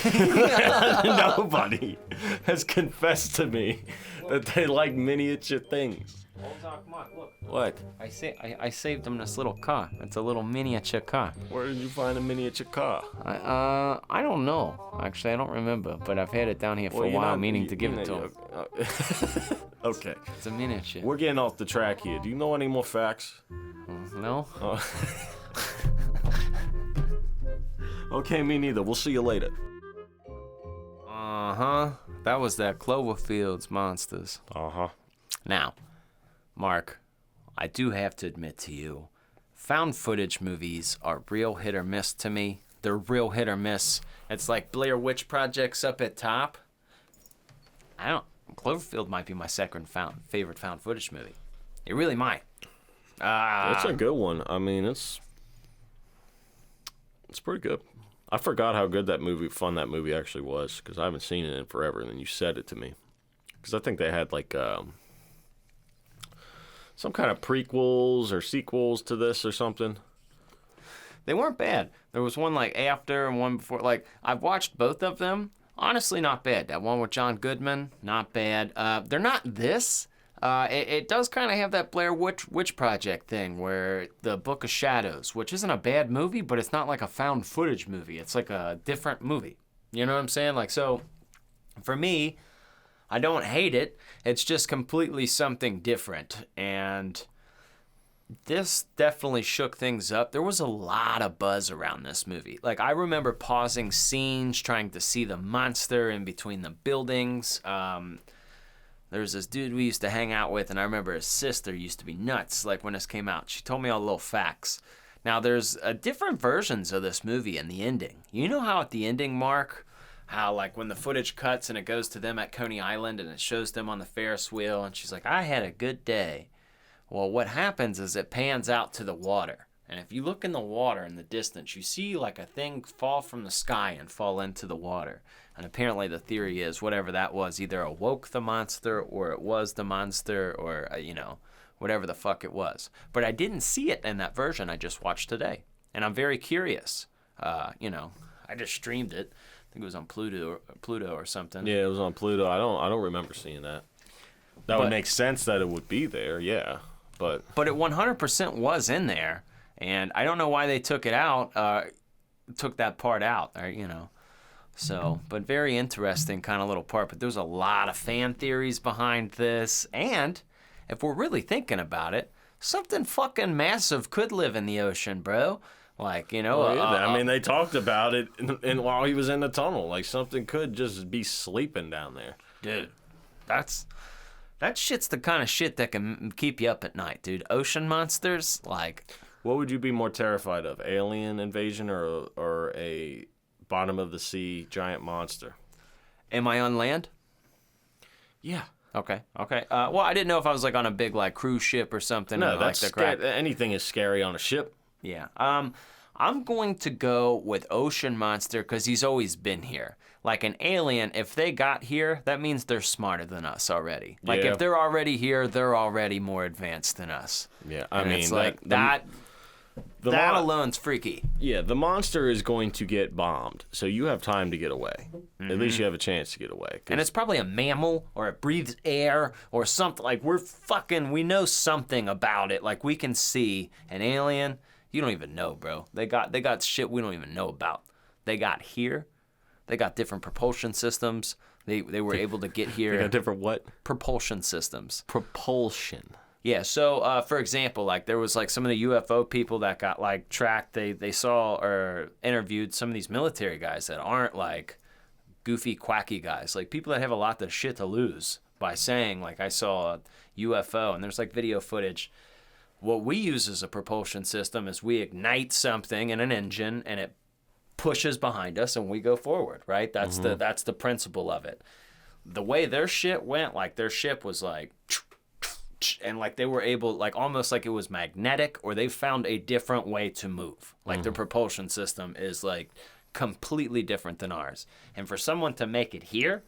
Nobody has confessed to me that they like miniature things. Look, What? I saved him this little car. It's a little miniature car. Where did you find a miniature car? I don't know. Actually, I don't remember. But I've had it down here for a while, meaning to give it to him. Okay. It's a miniature. We're getting off the track here. Do you know any more facts? No? Okay, me neither. We'll see you later. Uh-huh. That was that Cloverfield's monsters. Uh-huh. Now, Mark, I do have to admit to you, found footage movies are real hit or miss to me. They're real hit or miss. It's like Blair Witch Project's up at top. Cloverfield might be my second favorite found footage movie. It really might. It's a good one. I mean, it's pretty good. I forgot how good fun that movie actually was, because I haven't seen it in forever, and then you said it to me. Because I think they had, like, some kind of prequels or sequels to this or something. They weren't bad. There was one, like, after and one before. Like, I've watched both of them. Honestly, not bad. That one with John Goodman, not bad. They're not this. It does kind of have that Blair Witch Project thing where the Book of Shadows, which isn't a bad movie, but it's not like a found footage movie. It's like a different movie. You know what I'm saying? Like, so for me, I don't hate it. It's just completely something different. And this definitely shook things up. There was a lot of buzz around this movie. Like, I remember pausing scenes, trying to see the monster in between the buildings. There was this dude we used to hang out with, and I remember his sister used to be nuts, like, when this came out. She told me all the little facts. Now, there's different versions of this movie and the ending. You know how at the ending, Mark, how, like, when the footage cuts and it goes to them at Coney Island and it shows them on the Ferris wheel, and she's like, I had a good day. Well, what happens is it pans out to the water. And if you look in the water in the distance, you see, like, a thing fall from the sky and fall into the water. And apparently the theory is whatever that was either awoke the monster or it was the monster or, whatever the fuck it was. But I didn't see it in that version I just watched today. And I'm very curious. I just streamed it. I think it was on Pluto or something. Yeah, it was on Pluto. I don't remember seeing that. That would make sense that it would be there, yeah. But it 100% was in there. And I don't know why they took it out, took that part out, So, but very interesting kind of little part. But there's a lot of fan theories behind this. And if we're really thinking about it, something fucking massive could live in the ocean, bro. Like, I mean, they talked about it while he was in the tunnel. Like, something could just be sleeping down there. Dude, that shit's the kind of shit that can keep you up at night, dude. Ocean monsters, like... What would you be more terrified of, alien invasion or a bottom-of-the-sea giant monster? Am I on land? Yeah. Okay. Well, I didn't know if I was, like, on a big, like, cruise ship or something. No, or, that's like, anything is scary on a ship. Yeah. I'm going to go with ocean monster because he's always been here. Like an alien, if they got here, that means they're smarter than us already. Like, if they're already here, they're already more advanced than us. Yeah, it's like that alone's freaky. Yeah, the monster is going to get bombed, so you have time to get away. Mm-hmm. At least you have a chance to get away. And it's probably a mammal, or it breathes air, or something. Like, we know something about it. Like, we can see an alien. You don't even know, bro. They got shit we don't even know about. They got here. They got different propulsion systems. They were able to get here. They got different what? Propulsion systems. Propulsion. Yeah, so for example, like there was like some of the UFO people that got like tracked. They saw or interviewed some of these military guys that aren't like goofy, quacky guys. Like people that have a lot of shit to lose by saying like I saw a UFO, and there's like video footage. What we use as a propulsion system is we ignite something in an engine and it pushes behind us and we go forward, right? That's the principle of it. The way their shit went, like their ship was like, and like they were able, like almost like it was magnetic, or they found a different way to move. Like their propulsion system is like completely different than ours. And for someone to make it here,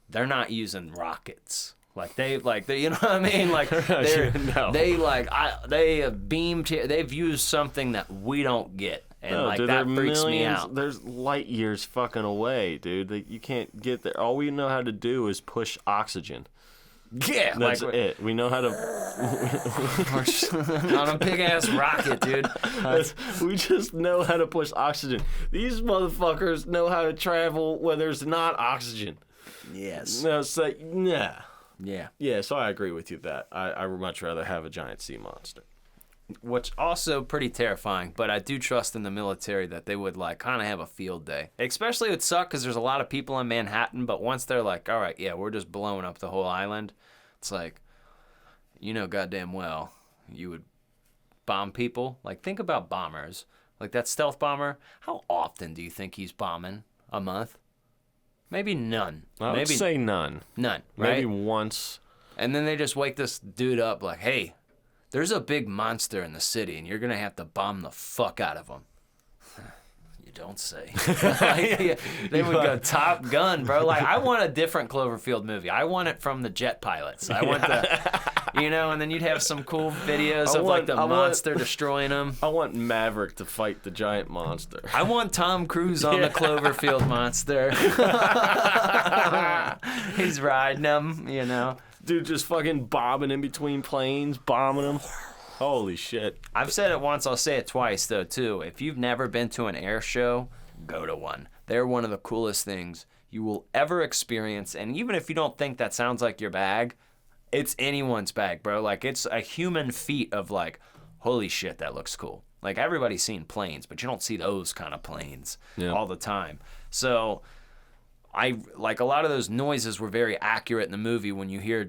they're not using rockets. Like they you know what I mean? Like they have beamed here. They've used something that we don't get. And no, like dude, that freaks me out. There's light years fucking away, dude. You can't get there. All we know how to do is push oxygen. Yeah, that's like, it. We know how to on a big ass rocket, dude. We just know how to push oxygen. These motherfuckers know how to travel where there's not oxygen. Yes. No, it's like nah. Yeah. Yeah, so I agree with you that I would much rather have a giant sea monster. Which also pretty terrifying, but I do trust in the military that they would like kind of have a field day. Especially it would suck because there's a lot of people in Manhattan, but once they're like, all right, yeah, we're just blowing up the whole island, it's like, you know goddamn well you would bomb people. Like think about bombers. Like that stealth bomber, how often do you think he's bombing? A month? Maybe none. I would say none. None, right? Maybe once. And then they just wake this dude up like, hey, there's a big monster in the city, and you're going to have to bomb the fuck out of him. You don't say. Like, they would go Top Gun, bro. Like, I want a different Cloverfield movie. I want it from the jet pilots. I want the, and then you'd have some cool videos of like the monster destroying them. I want Maverick to fight the giant monster. I want Tom Cruise on the Cloverfield monster. He's riding them, Dude just fucking bobbing in between planes, bombing them. Holy shit. I've said it once, I'll say it twice, though, too. If you've never been to an air show, go to one. They're one of the coolest things you will ever experience. And even if you don't think that sounds like your bag, it's anyone's bag, bro. Like, it's a human feat of, like, holy shit, that looks cool. Like, everybody's seen planes, but you don't see those kind of planes all the time. So, a lot of those noises were very accurate in the movie when you hear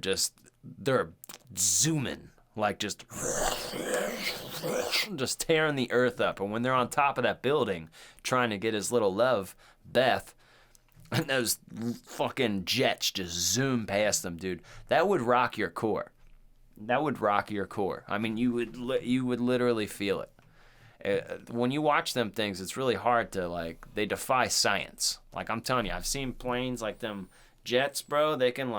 they're zooming. Like just tearing the earth up. And when they're on top of that building trying to get his little love, Beth, and those fucking jets just zoom past them, dude, that would rock your core. That would rock your core. I mean, you would literally feel it. When you watch them things, it's really hard to, they defy science. Like, I'm telling you, I've seen planes like them jets, bro. They can,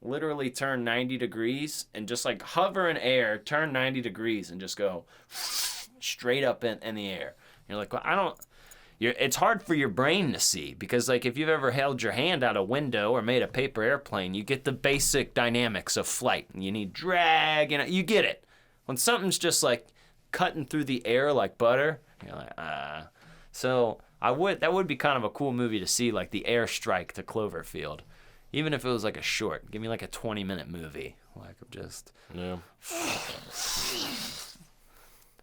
literally turn 90 degrees and just hover in air, turn 90 degrees and just go straight up in the air. You're like, well, it's hard for your brain to see because if you've ever held your hand out a window or made a paper airplane, you get the basic dynamics of flight. You need drag, you get it. When something's just cutting through the air like butter, you're like, So that would be kind of a cool movie to see, the airstrike to Cloverfield. Even if it was a short, give me a 20-minute movie, of just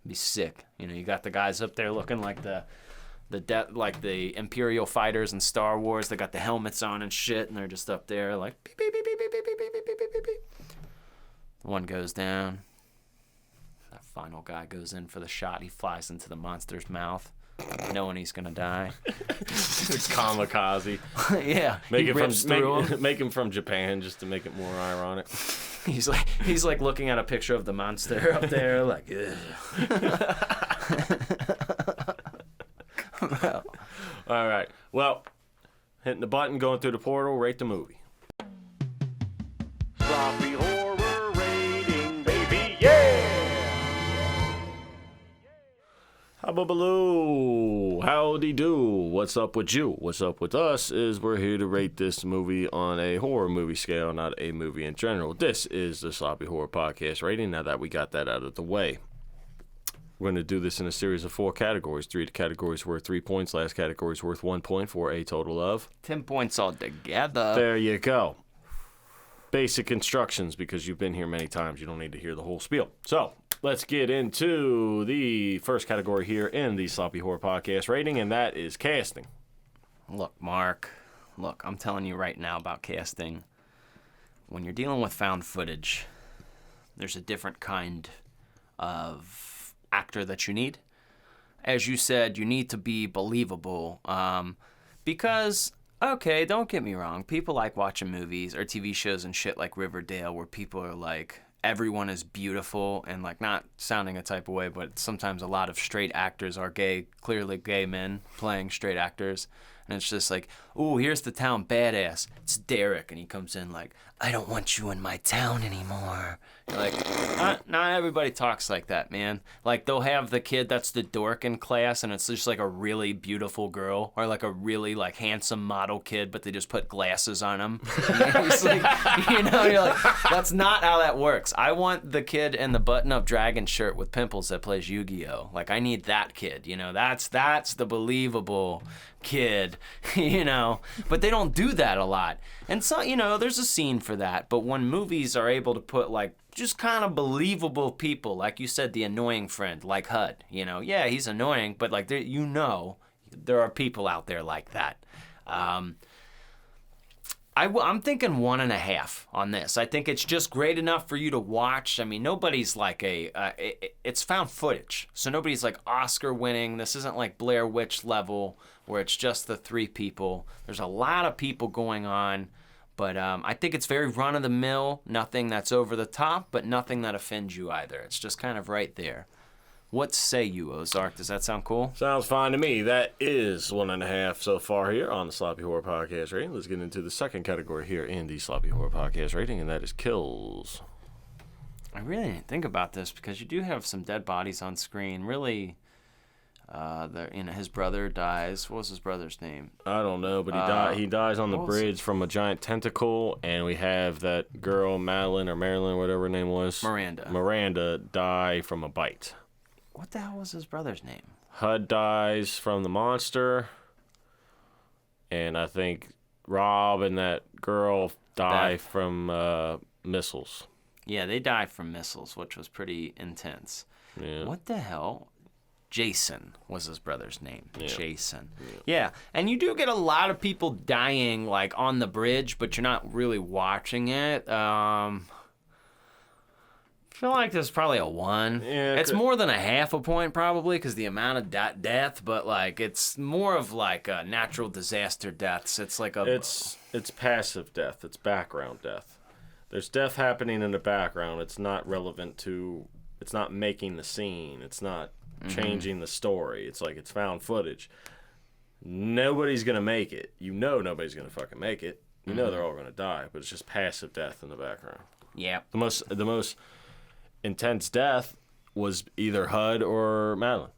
be sick. You got the guys up there looking like the Imperial fighters in Star Wars. They got the helmets on and shit, and they're just up there beep, beep, beep, beep, beep, beep, beep, beep, beep, beep, beep. One goes down. That final guy goes in for the shot. He flies into the monster's mouth, knowing he's gonna die. It's kamikaze. Yeah, Make him from Japan just to make it more ironic. He's looking at a picture of the monster up there, ugh. All right. Well, hitting the button, going through the portal, rate the movie. Sloppy horror rating, baby, yeah! Howdy-baloo. Howdy do. What's up with you? What's up with us is we're here to rate this movie on a horror movie scale, not a movie in general. This is the Sloppy Horror Podcast rating, now that we got that out of the way. We're going to do this in a series of 4 categories. 3 categories worth 3 points. Last category is worth 1 point for a total of 10 points altogether. There you go. Basic instructions, because you've been here many times. You don't need to hear the whole spiel. So, let's get into the first category here in the Sloppy Horror Podcast rating, and that is casting. Look, Mark. I'm telling you right now about casting. When you're dealing with found footage, there's a different kind of actor that you need. As you said, you need to be believable. Because, okay, don't get me wrong. People like watching movies or TV shows and shit like Riverdale where people are like, everyone is beautiful and not sounding a type of way, but sometimes a lot of straight actors are gay, clearly gay men playing straight actors. And it's just ooh, here's the town badass. It's Derek. And he comes in I don't want you in my town anymore. You're not everybody talks like that, man. They'll have the kid that's the dork in class, and it's just a really beautiful girl, or a really handsome model kid, but they just put glasses on him. He's you're that's not how that works. I want the kid in the button-up dragon shirt with pimples that plays Yu-Gi-Oh! I need that kid. That's the believable kid. But they don't do that a lot. And so, there's a scene for that. But when movies are able to put just kind of believable people, like you said, the annoying friend, like HUD. Yeah, he's annoying, but there are people out there like that. I'm thinking 1.5 on this. I think it's just great enough for you to watch. I mean, nobody's it's found footage, so nobody's Oscar winning. This isn't Blair Witch level where it's just the 3 people. There's a lot of people going on. But I think it's very run-of-the-mill, nothing that's over the top, but nothing that offends you either. It's just kind of right there. What say you, Ozark? Does that sound cool? Sounds fine to me. That is 1.5 so far here on the Sloppy Horror Podcast rating. Let's get into the second category here in the Sloppy Horror Podcast rating, and that is kills. I really didn't think about this because you do have some dead bodies on screen. Really, his brother dies. What was his brother's name? I don't know, but he dies on the bridge from a giant tentacle, and we have that girl, Madeline or Marilyn, whatever her name was. Miranda die from a bite. What the hell was his brother's name? Hud dies from the monster, and I think Rob and that girl die from missiles. Yeah, they die from missiles, which was pretty intense. Yeah. What the hell? Jason was his brother's name. Yeah. Jason. Yeah, and you do get a lot of people dying, like, on the bridge, but you're not really watching it. I feel like there's probably a 1. Yeah, it's more than a half a point probably because the amount of death, but like it's more of like a natural disaster deaths. It's like it's passive death. It's background death. There's death happening in the background. It's not relevant to. It's not making the scene. It's not changing the story. It's like it's found footage. Nobody's gonna make it. You know nobody's gonna fucking make it. You know they're all gonna die, but it's just passive death in the background. Yeah. The most intense death was either Hud or Madeline.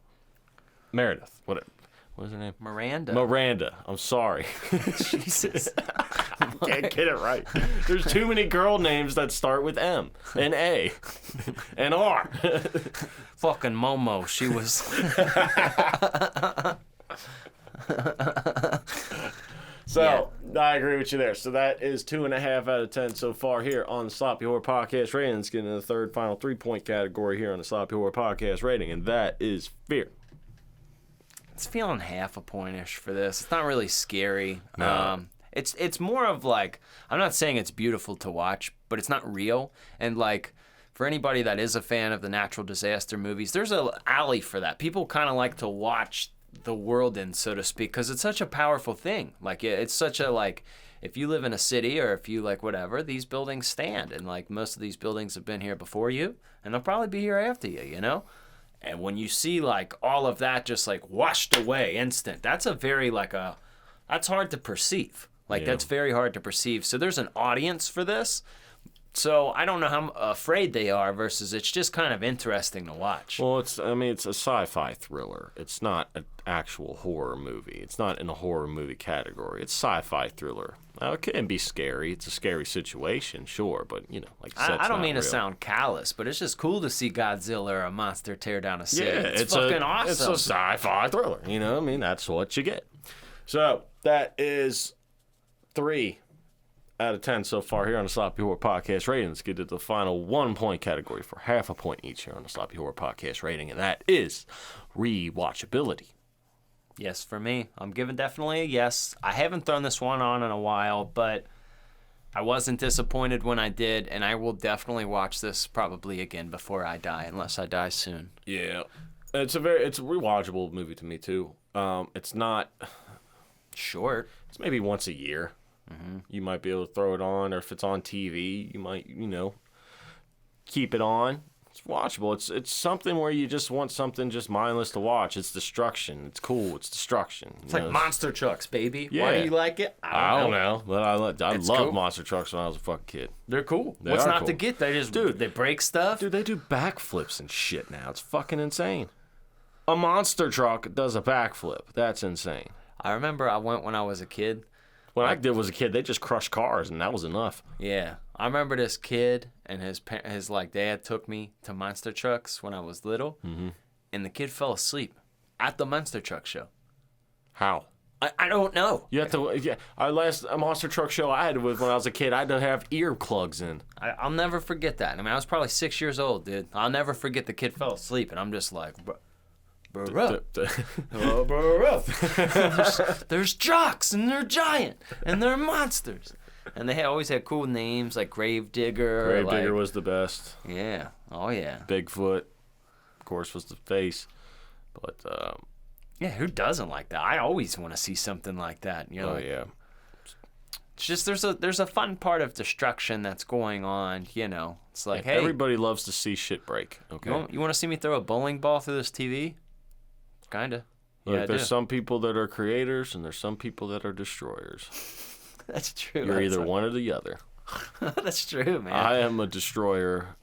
Meredith. What is her name? Miranda. I'm sorry. Jesus. Can't get it right. There's too many girl names that start with M and A and R. Fucking Momo. She was. So, yeah. I agree with you there. So that is 2.5 out of 10 so far here on the Sloppy Horror Podcast rating. Let's get into the third final 3-point category here on the Sloppy Horror Podcast rating, and that is fear. It's feeling half a point-ish for this. It's not really scary. No. It's more of like, I'm not saying it's beautiful to watch, but it's not real. And like, for anybody that is a fan of the natural disaster movies, there's an alley for that. People kind of like to watch the world in, so to speak, because it's such a powerful thing. Like, it's such a, like, if you live in a city or if you, like, whatever, these buildings stand. And, like, most of these buildings have been here before you, and they'll probably be here after you, you know? And when you see, like, all of that just, like, washed away instant, that's a very, like, that's hard to perceive. Like, that's very hard to perceive. So there's an audience for this. So I don't know how afraid they are versus it's just kind of interesting to watch. Well, it's a sci-fi thriller. It's not an actual horror movie. It's not in the horror movie category. It's sci-fi thriller. Now, it can be scary. It's a scary situation, sure, but, you know, like I said, I don't mean to sound callous, but it's just cool to see Godzilla or a monster tear down a city. Yeah, it's fucking awesome. It's a sci-fi thriller. You know what I mean? That's what you get. So that is 3 out of 10 so far here on the Sloppy Horror Podcast rating. Let's get to the final 1-point category for half a point each here on the Sloppy Horror Podcast rating, and that is rewatchability. Yes, for me. I'm giving definitely a yes. I haven't thrown this one on in a while, but I wasn't disappointed when I did, and I will definitely watch this probably again before I die, unless I die soon. Yeah. It's a rewatchable movie to me, too. It's not short. It's maybe once a year. Mm-hmm. You might be able to throw it on, or if it's on TV, you might, keep it on. It's watchable. It's something where you just want something just mindless to watch. It's destruction. It's cool. It's destruction. It's like monster trucks, baby. Yeah. Why do you like it? I don't know. But I loved cool. Monster trucks when I was a fucking kid. They're cool. They What's are not cool. to get? They break stuff. Dude, they do backflips and shit now. It's fucking insane. A monster truck does a backflip. That's insane. I remember I went when I was a kid. When I did was a kid, they just crushed cars, and that was enough. Yeah. I remember this kid and his dad took me to monster trucks when I was little, and the kid fell asleep at the monster truck show. How? I don't know. You have to. Yeah, our last monster truck show I had with when I was a kid, I had to have earplugs in. I'll never forget that. I mean, I was probably 6 years old, dude. I'll never forget the kid fell asleep, and I'm just like, there's trucks, and they're giant, and they're monsters. And they always had cool names like Gravedigger. Gravedigger was the best. Yeah. Oh, yeah. Bigfoot, of course, was the face. But, yeah, who doesn't like that? I always want to see something like that. You know, yeah. It's just there's a fun part of destruction that's going on, you know. It's like, hey, everybody loves to see shit break. Okay. you want to see me throw a bowling ball through this TV? Kinda. Yeah, There's some people that are creators and there's some people that are destroyers. That's true. You're either one or the other. That's true, man. I am a destroyer.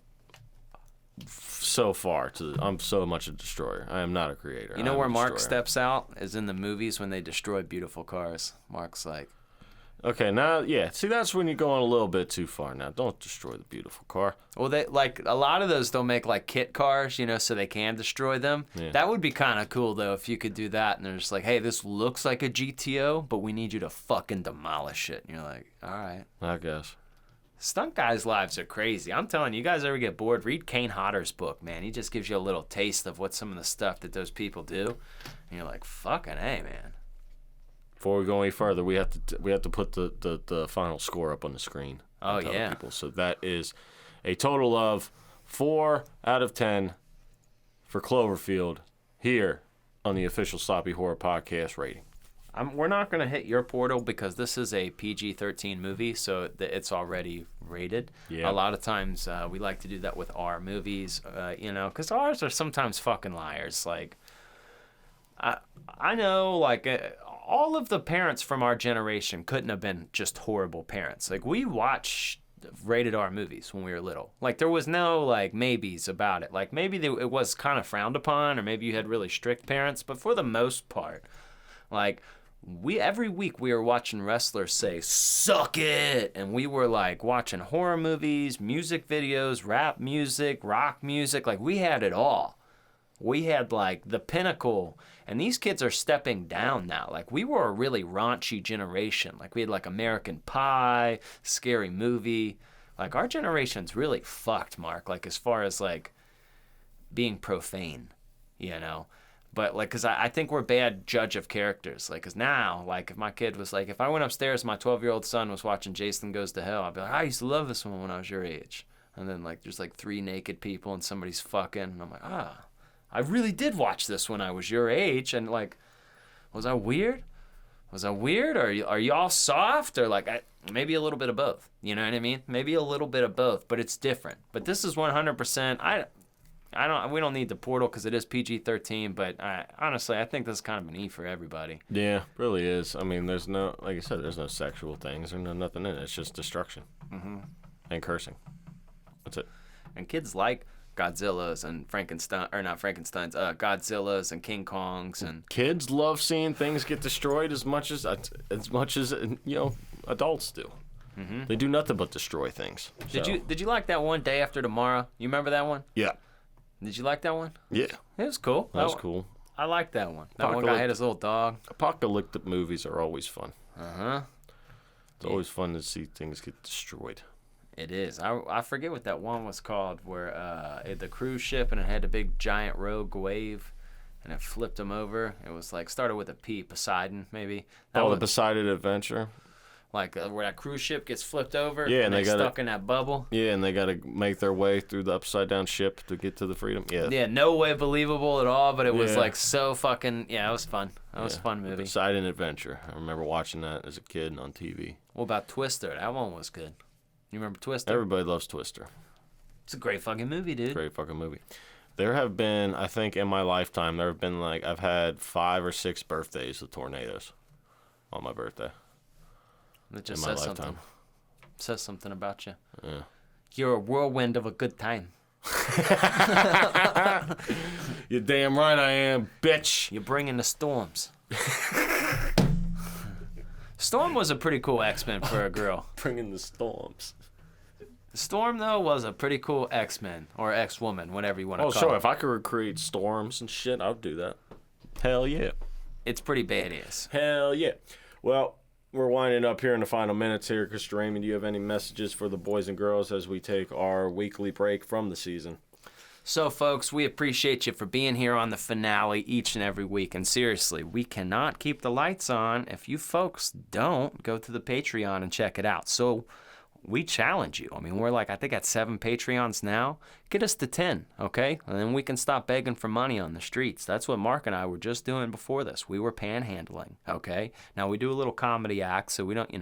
So far, I'm so much a destroyer. I am not a creator. You know I'm where a Mark destroyer. steps out is in the movies when they destroy beautiful cars. Mark's like, Okay, now, yeah. See, that's when you're going a little bit too far. Now, don't destroy the beautiful car. well, they like a lot of those. They'll make like kit cars, you know, so they can destroy them. Yeah. That would be kind of cool though if you could do that. And they're just like, hey, this looks like a GTO, but we need you to fucking demolish it. And you're like, all right. I guess. Stunt guys' lives are crazy. I'm telling you, guys ever get bored, read Kane Hodder's book, man. He just gives you a little taste of what some of the stuff that those people do. And you're like, fucking A, man. Before we go any further, we have to put the final score up on the screen. Oh, and tell the yeah. people. So that is a total of 4 out of 10 for Cloverfield here on the official Sloppy Horror Podcast rating. We're not going to hit your portal because this is a PG-13 movie, so it's already rated. Yeah. A lot of times we like to do that with our movies, you know, because ours are sometimes fucking liars. Like, I know, like, all of the parents from our generation couldn't have been just horrible parents. Like, we watched rated R movies when we were little. Like, there was no, like, maybes about it. Like, maybe it was kind of frowned upon, or maybe you had really strict parents, but for the most part, like, every week we were watching wrestlers say "suck it," and we were like watching horror movies, music videos, rap music, rock music. Like, we had it all. We had like the pinnacle, and these kids are stepping down now. Like, we were a really raunchy generation. Like, we had like American Pie, Scary Movie. Like, our generation's really fucked, Mark. Like, as far as like being profane, you know. But, like, because I think we're a bad judge of characters. Like, because now, like, if my kid was like, if I went upstairs, my 12-year-old son was watching Jason Goes to Hell, I'd be like, I used to love this one when I was your age. And then, like, there's, like, 3 naked people and somebody's fucking. And I'm like, I really did watch this when I was your age. And, like, was I weird? Was I weird? Or are you all soft? Or, like, maybe a little bit of both. You know what I mean? Maybe a little bit of both. But it's different. But this is 100%. We don't need the portal because it is PG-13, but honestly, I think this is kind of an E for everybody. Yeah, really is. I mean, there's no, like I said, there's no sexual things. There's nothing in it. It's just destruction and cursing. That's it. And kids like Godzillas and Frankenstein, or not Frankensteins, Godzillas and King Kongs, and Kids love seeing things get destroyed as much as you know, adults do. They do nothing but destroy things. Did you like that one Day After Tomorrow? You remember that one? Yeah. Did you like that one? Yeah. It was cool. That was cool. I liked that one. That one guy had his little dog. Apocalyptic movies are always fun. Uh-huh. It's always fun to see things get destroyed. It is. I forget what that one was called where the cruise ship and it had a big giant rogue wave and it flipped them over. It was like, started with a P, Poseidon maybe. The Poseidon Adventure. Like where that cruise ship gets flipped over Yeah, and and they they stuck in that bubble. Yeah, and they got to make their way through the upside down ship to get to the freedom. Yeah. Yeah, no way believable at all, but it was Yeah. like so fucking, it was fun. That was a fun movie. Poseidon Adventure. I remember watching that as a kid on TV. What about Twister? That one was good. You remember Twister? Everybody loves Twister. It's a great fucking movie, dude. Great fucking movie. There have been, I think in my lifetime, there have been like, I've had 5 or 6 birthdays with tornadoes on my birthday. It just in my says lifetime. something. Says something about you. Yeah. You're a whirlwind of a good time. You're damn right I am, bitch. You're bringing the storms. Storm was a pretty cool X-Men for a girl. Bringing the storms. Storm, though, was a pretty cool X-Men or X-Woman, whatever you want to Oh, call sure. it. If I could recreate storms and shit, I would do that. Hell yeah. It's pretty badass. Hell yeah. Well, we're winding up here in the final minutes here. Chris Raymond, do you have any messages for the boys and girls as we take our weekly break from the season? So, folks, we appreciate you for being here on the finale each and every week. And seriously, we cannot keep the lights on if you folks don't go to the Patreon and check it out. So we challenge you. I mean, we're like, I think at 7 Patreons now. Get us to 10, okay? And then we can stop begging for money on the streets. That's what Mark and I were just doing before this. We were panhandling, okay? Now, we do a little comedy act, so we don't,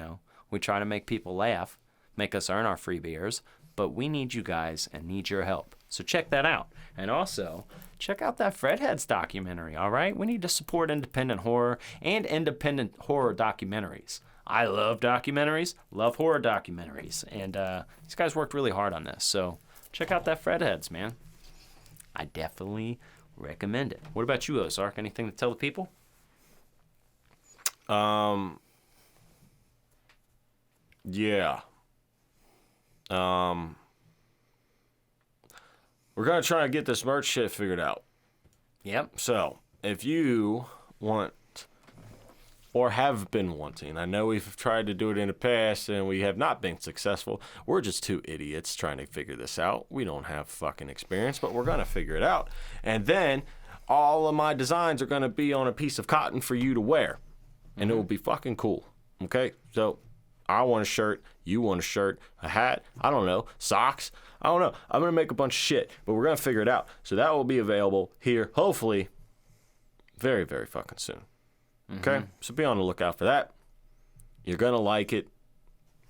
we We try to make people laugh, make us earn our free beers, but we need you guys and need your help. So check that out. And also, check out that Fredheads documentary, all right? We need to support independent horror and independent horror documentaries. I love documentaries, love horror documentaries, and these guys worked really hard on this. So check out that Fredheads, man. I definitely recommend it. What about you, Ozark? Anything to tell the people? Yeah. We're going to try and get this merch shit figured out. Yep. So, if you want or have been wanting, I know we've tried to do it in the past and we have not been successful. We're just two idiots trying to figure this out. We don't have fucking experience, but we're going to figure it out. And then all of my designs are going to be on a piece of cotton for you to wear. And it will be fucking cool. Okay? So, I want a shirt, you want a shirt, a hat, I don't know, socks, I don't know. I'm going to make a bunch of shit, but we're going to figure it out. So that will be available here, hopefully, very, very fucking soon. Okay? So be on the lookout for that. You're going to like it.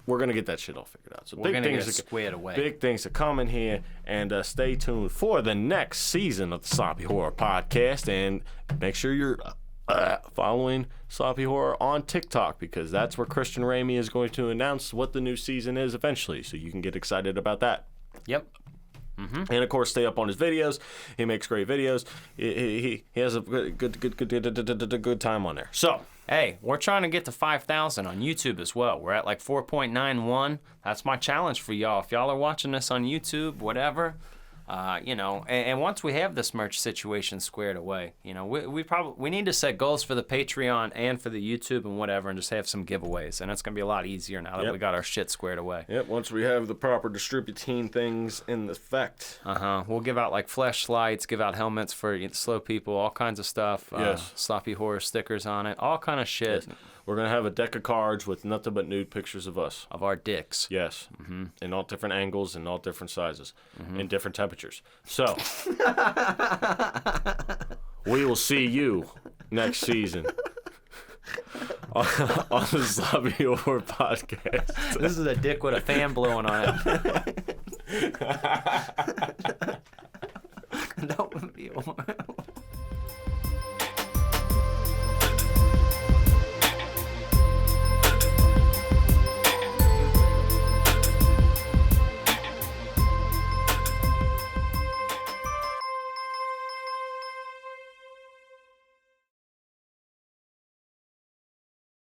We're going to get that shit all figured out. So We're going to get it squared away. Big things are coming here, and stay tuned for the next season of the Sloppy Horror Podcast, and make sure you're following Sloppy Horror on TikTok, because that's where Christian Ramey is going to announce what the new season is eventually, so you can get excited about that. Yep. And of course, stay up on his videos. He makes great videos. He has a good time on there. So, hey, we're trying to get to 5,000 on YouTube as well. We're at like 4.91. That's my challenge for y'all. If y'all are watching this on YouTube, whatever, and once we have this merch situation squared away, we need to set goals for the Patreon and for the YouTube and whatever, and just have some giveaways. And it's gonna be a lot easier now that we got our shit squared away. Yep. Once we have the proper distributing things in effect. We'll give out like flashlights, give out helmets for slow people, all kinds of stuff. Yes. Sloppy Horror stickers on it, all kind of shit. Yes. We're gonna have a deck of cards with nothing but nude pictures of us. Of our dicks. Yes. In all different angles and all different sizes. In different temperatures. So, we will see you next season on the Sloppy Horror Podcast. This is a dick with a fan blowing on it. Don't be